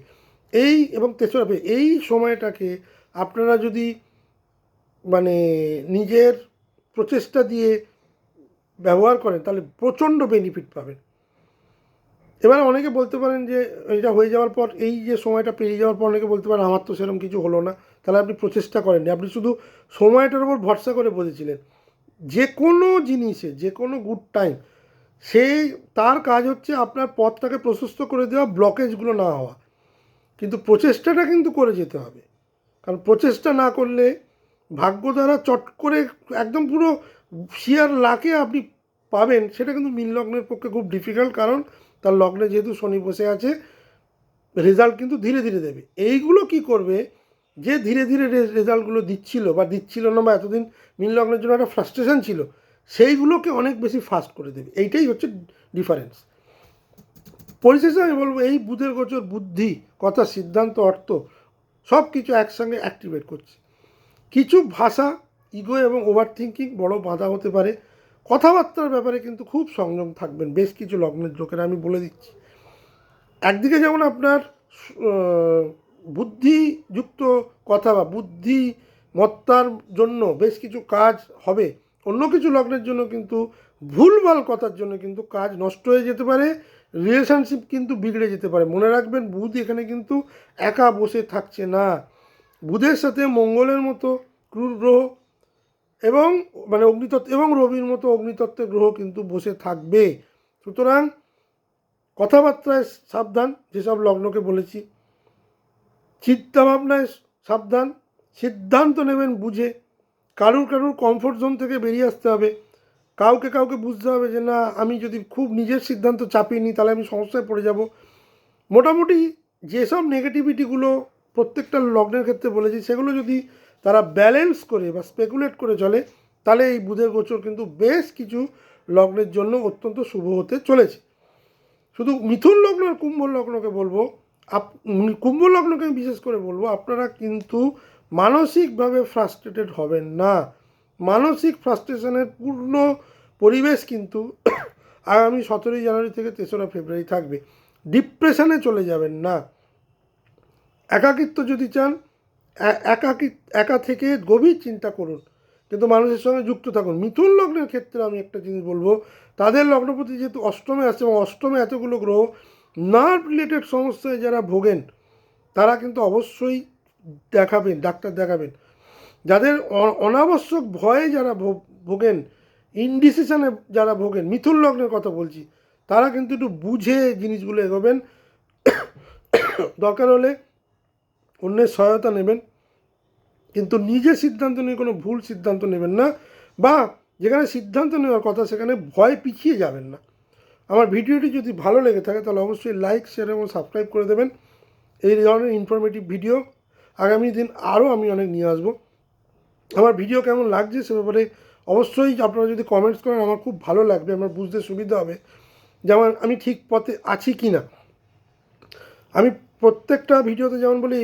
এই এবং 3রা এই সময়টাকে আপনারা যদি মানে নিজের প্রচেষ্টা দিয়ে ব্যবহার করেন তাহলে প্রচণ্ড বেনিফিট পাবেন। এবার অনেকে বলতে পারেন যে এটা হয়ে যাওয়ার পর, এই যে সময়টা পেরিয়ে যাওয়ার পর অনেকে বলতে পারেন আমার তো সেরকম কিছু হলো না। তাহলে আপনি প্রচেষ্টা করেননি, আপনি শুধু সময়টার উপর ভরসা করে বসেছিলেন। যে কোনো জিনিসে, যে কোনো গুড টাইম, সেই তার কাজ হচ্ছে আপনার পথটাকে প্রশস্ত করে দেওয়া, ব্লকেজগুলো না হওয়া। কিন্তু প্রচেষ্টাটা কিন্তু করে যেতে হবে, কারণ প্রচেষ্টা না করলে ভাগ্য দ্বারা চট করে একদম পুরো শিয়ার লাকে আপনি পাবেন, সেটা কিন্তু মীন লগ্নের পক্ষে খুব ডিফিকাল্ট। কারণ তার লগ্নে যেহেতু শনি বসে আছে, রেজাল্ট কিন্তু ধীরে ধীরে দেবে। এইগুলো কি করবে, যে ধীরে ধীরে রেজাল্টগুলো দিচ্ছিল বা দিচ্ছিল না, বা এতদিন মীন লগ্নের জন্য একটা ফ্রাস্ট্রেশন ছিল, সেইগুলোকে অনেক বেশি ফাস্ট করে দেবে। এইটাই হচ্ছে ডিফারেন্স। পরিশেষে আমি বলবো এই বুধের গোচর বুদ্ধি, কথা, সিদ্ধান্ত, অর্থ সব কিছু একসঙ্গে অ্যাক্টিভেট করছে। কিছু ভাষা, ইগো এবং ওভার থিঙ্কিং বড় বাধা হতে পারে। কথাবার্তার ব্যাপারে কিন্তু খুব সংযম থাকবেন বেশ কিছু লগ্নের লোকেরা, আমি বলে দিচ্ছি। একদিকে যেমন আপনার বুদ্ধিযুক্ত কথা বা বুদ্ধিমত্তার জন্য বেশ কিছু কাজ হবে, অন্য কিছু লগ্নের জন্য কিন্তু ভুলভাল কথার জন্য কিন্তু কাজ নষ্ট হয়ে যেতে পারে, রিলেশনশিপ কিন্তু বিগড়ে যেতে পারে। মনে রাখবেন, বুধ এখানে কিন্তু একা বসে থাকছে না। বুধের সাথে মঙ্গলের মতো ক্রূর গ্রহ এবং মানে অগ্নিতত্ত্ব এবং রবির মতো অগ্নিতত্ত্বের গ্রহ কিন্তু বসে থাকবে। সুতরাং কথাবার্তায় সাবধান, যেসব লগ্নকে বলেছি। চিন্তাভাবনায় সাবধান, সিদ্ধান্ত নেবেন বুঝে। কারুর কমফোর্ট জোন থেকে বেরিয়ে আসতে হবে। কাউকে বুঝতে হবে যে না, আমি যদি খুব নিজের সিদ্ধান্ত চাপিয়ে নিই তাহলে আমি সমস্যায় পড়ে যাব। মোটামুটি যেসব নেগেটিভিটিগুলো প্রত্যেকটা লগ্নের ক্ষেত্রে বলেছি, সেগুলো যদি তারা ব্যালেন্স করে বা স্পেকুলেট করে চলে, তাহলে এই বুধের গোচর কিন্তু বেশ কিছু লগ্নের জন্য অত্যন্ত শুভ হতে চলেছে। শুধু মিথুন লগ্ন আর কুম্ভ লগ্নকে বলবো, কুম্ভ লগ্নকে আমি বিশেষ করে বলবো, আপনারা কিন্তু মানসিকভাবে ফ্রাস্ট্রেটেড হবেন না। মানসিক ফ্রাস্ট্রেশনের পূর্ণ পরিবেশ কিন্তু আগামী 17ই জানুয়ারি থেকে 3রা ফেব্রুয়ারি থাকবে। ডিপ্রেশনে চলে যাবেন না। একাকিত্ব যদি চান, একা থেকে গভীর চিন্তা করুন, কিন্তু মানুষের সঙ্গে যুক্ত থাকুন। মিথুন লগ্নের ক্ষেত্রে আমি একটা জিনিস বলবো, তাদের লগ্নপতি যেহেতু অষ্টমে আছে এবং অষ্টমে এতগুলো গ্রহ, নার্ভ রিলেটেড সমস্যায় যারা ভোগেন তারা কিন্তু অবশ্যই ডাক্তার দেখাবেন। যাদের অনাবশ্যক ভয়ে যারা ভোগেন, ইনডিসিশনে যারা ভোগেন, মিথুন লগ্নের কথা বলছি, তারা কিন্তু একটু বুঝে জিনিসগুলো এগোবেন। দরকার হলে অন্যের সহায়তা নেবেন, কিন্তু নিজে সিদ্ধান্ত নিয়ে কোনো ভুল সিদ্ধান্ত নেবেন না, বা যেখানে সিদ্ধান্ত নেওয়ার কথা সেখানে ভয় পিছিয়ে যাবেন না। আমার ভিডিওটি যদি ভালো লেগে থাকে তাহলে অবশ্যই লাইক, শেয়ার এবং সাবস্ক্রাইব করে দেবেন। এই ধরনের ইনফরমেটিভ ভিডিও আগামী দিন আরও আমি অনেক নিয়ে আসবো। আমার ভিডিও কেমন লাগছে সে ব্যাপারে অবশ্যই আপনারা যদি কমেন্টস করেন আমার খুব ভালো লাগবে, আমার বুঝতে সুবিধা হবে যেমন আমি ঠিক পথে আছি কি না। আমি প্রত্যেকটা ভিডিওতে যেমন বলি,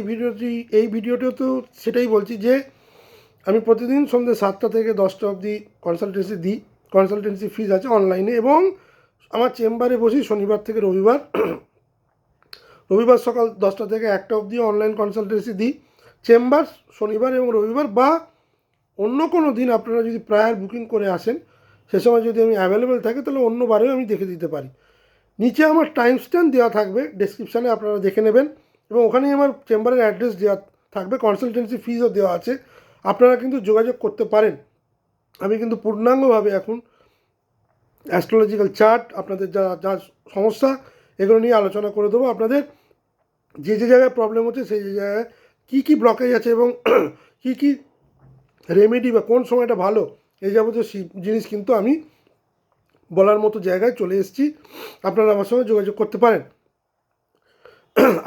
এই ভিডিওতেও সেটাই বলছি যে আমি প্রতিদিন সন্ধ্যে 7টা থেকে 10টা অবধি কনসালটেন্সি দিই। কনসালটেন্সি ফিজ আছে অনলাইনে, এবং আমার চেম্বারে বসি শনিবার থেকে রবিবার। রবিবার সকাল 10টা থেকে 1টা অবধি অনলাইন কনসালটেন্সি দিই। চেম্বার শনিবার এবং রবিবার, বা অন্য কোনো দিন আপনারা যদি প্রায়ার বুকিং করে আসেন, সে সময় যদি আমি অ্যাভেলেবেল থাকি তাহলে অন্য বারেও আমি দেখে দিতে পারি। নিচে আমার টাইম স্ট্যাম্প দেওয়া থাকবে ডেসক্রিপশানে, আপনারা দেখে নেবেন, এবং ওখানেই আমার চেম্বারের অ্যাড্রেস দেওয়া থাকবে। কনসালটেন্সি ফিজও দেওয়া আছে, আপনারা কিন্তু যোগাযোগ করতে পারেন। আমি কিন্তু পূর্ণাঙ্গভাবে এখন অ্যাস্ট্রোলজিক্যাল চার্ট, আপনাদের যা যা সমস্যা এগুলো নিয়ে আলোচনা করে দেবো। আপনাদের যে জায়গায় প্রবলেম হচ্ছে সেই জায়গায় কী ব্লকেজ আছে এবং কী রেমেডি বা কোন সময়টা ভালো, এই যাবতীয় জিনিস কিন্তু আমি বলার মতো জায়গায় চলে এসেছি। আপনারা আমার সঙ্গে যোগাযোগ করতে পারেন।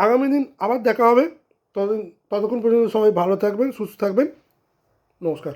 আগামী দিন আবার দেখা হবে। ততক্ষণ পর্যন্ত সবাই ভালো থাকবেন, সুস্থ থাকবেন। নমস্কার।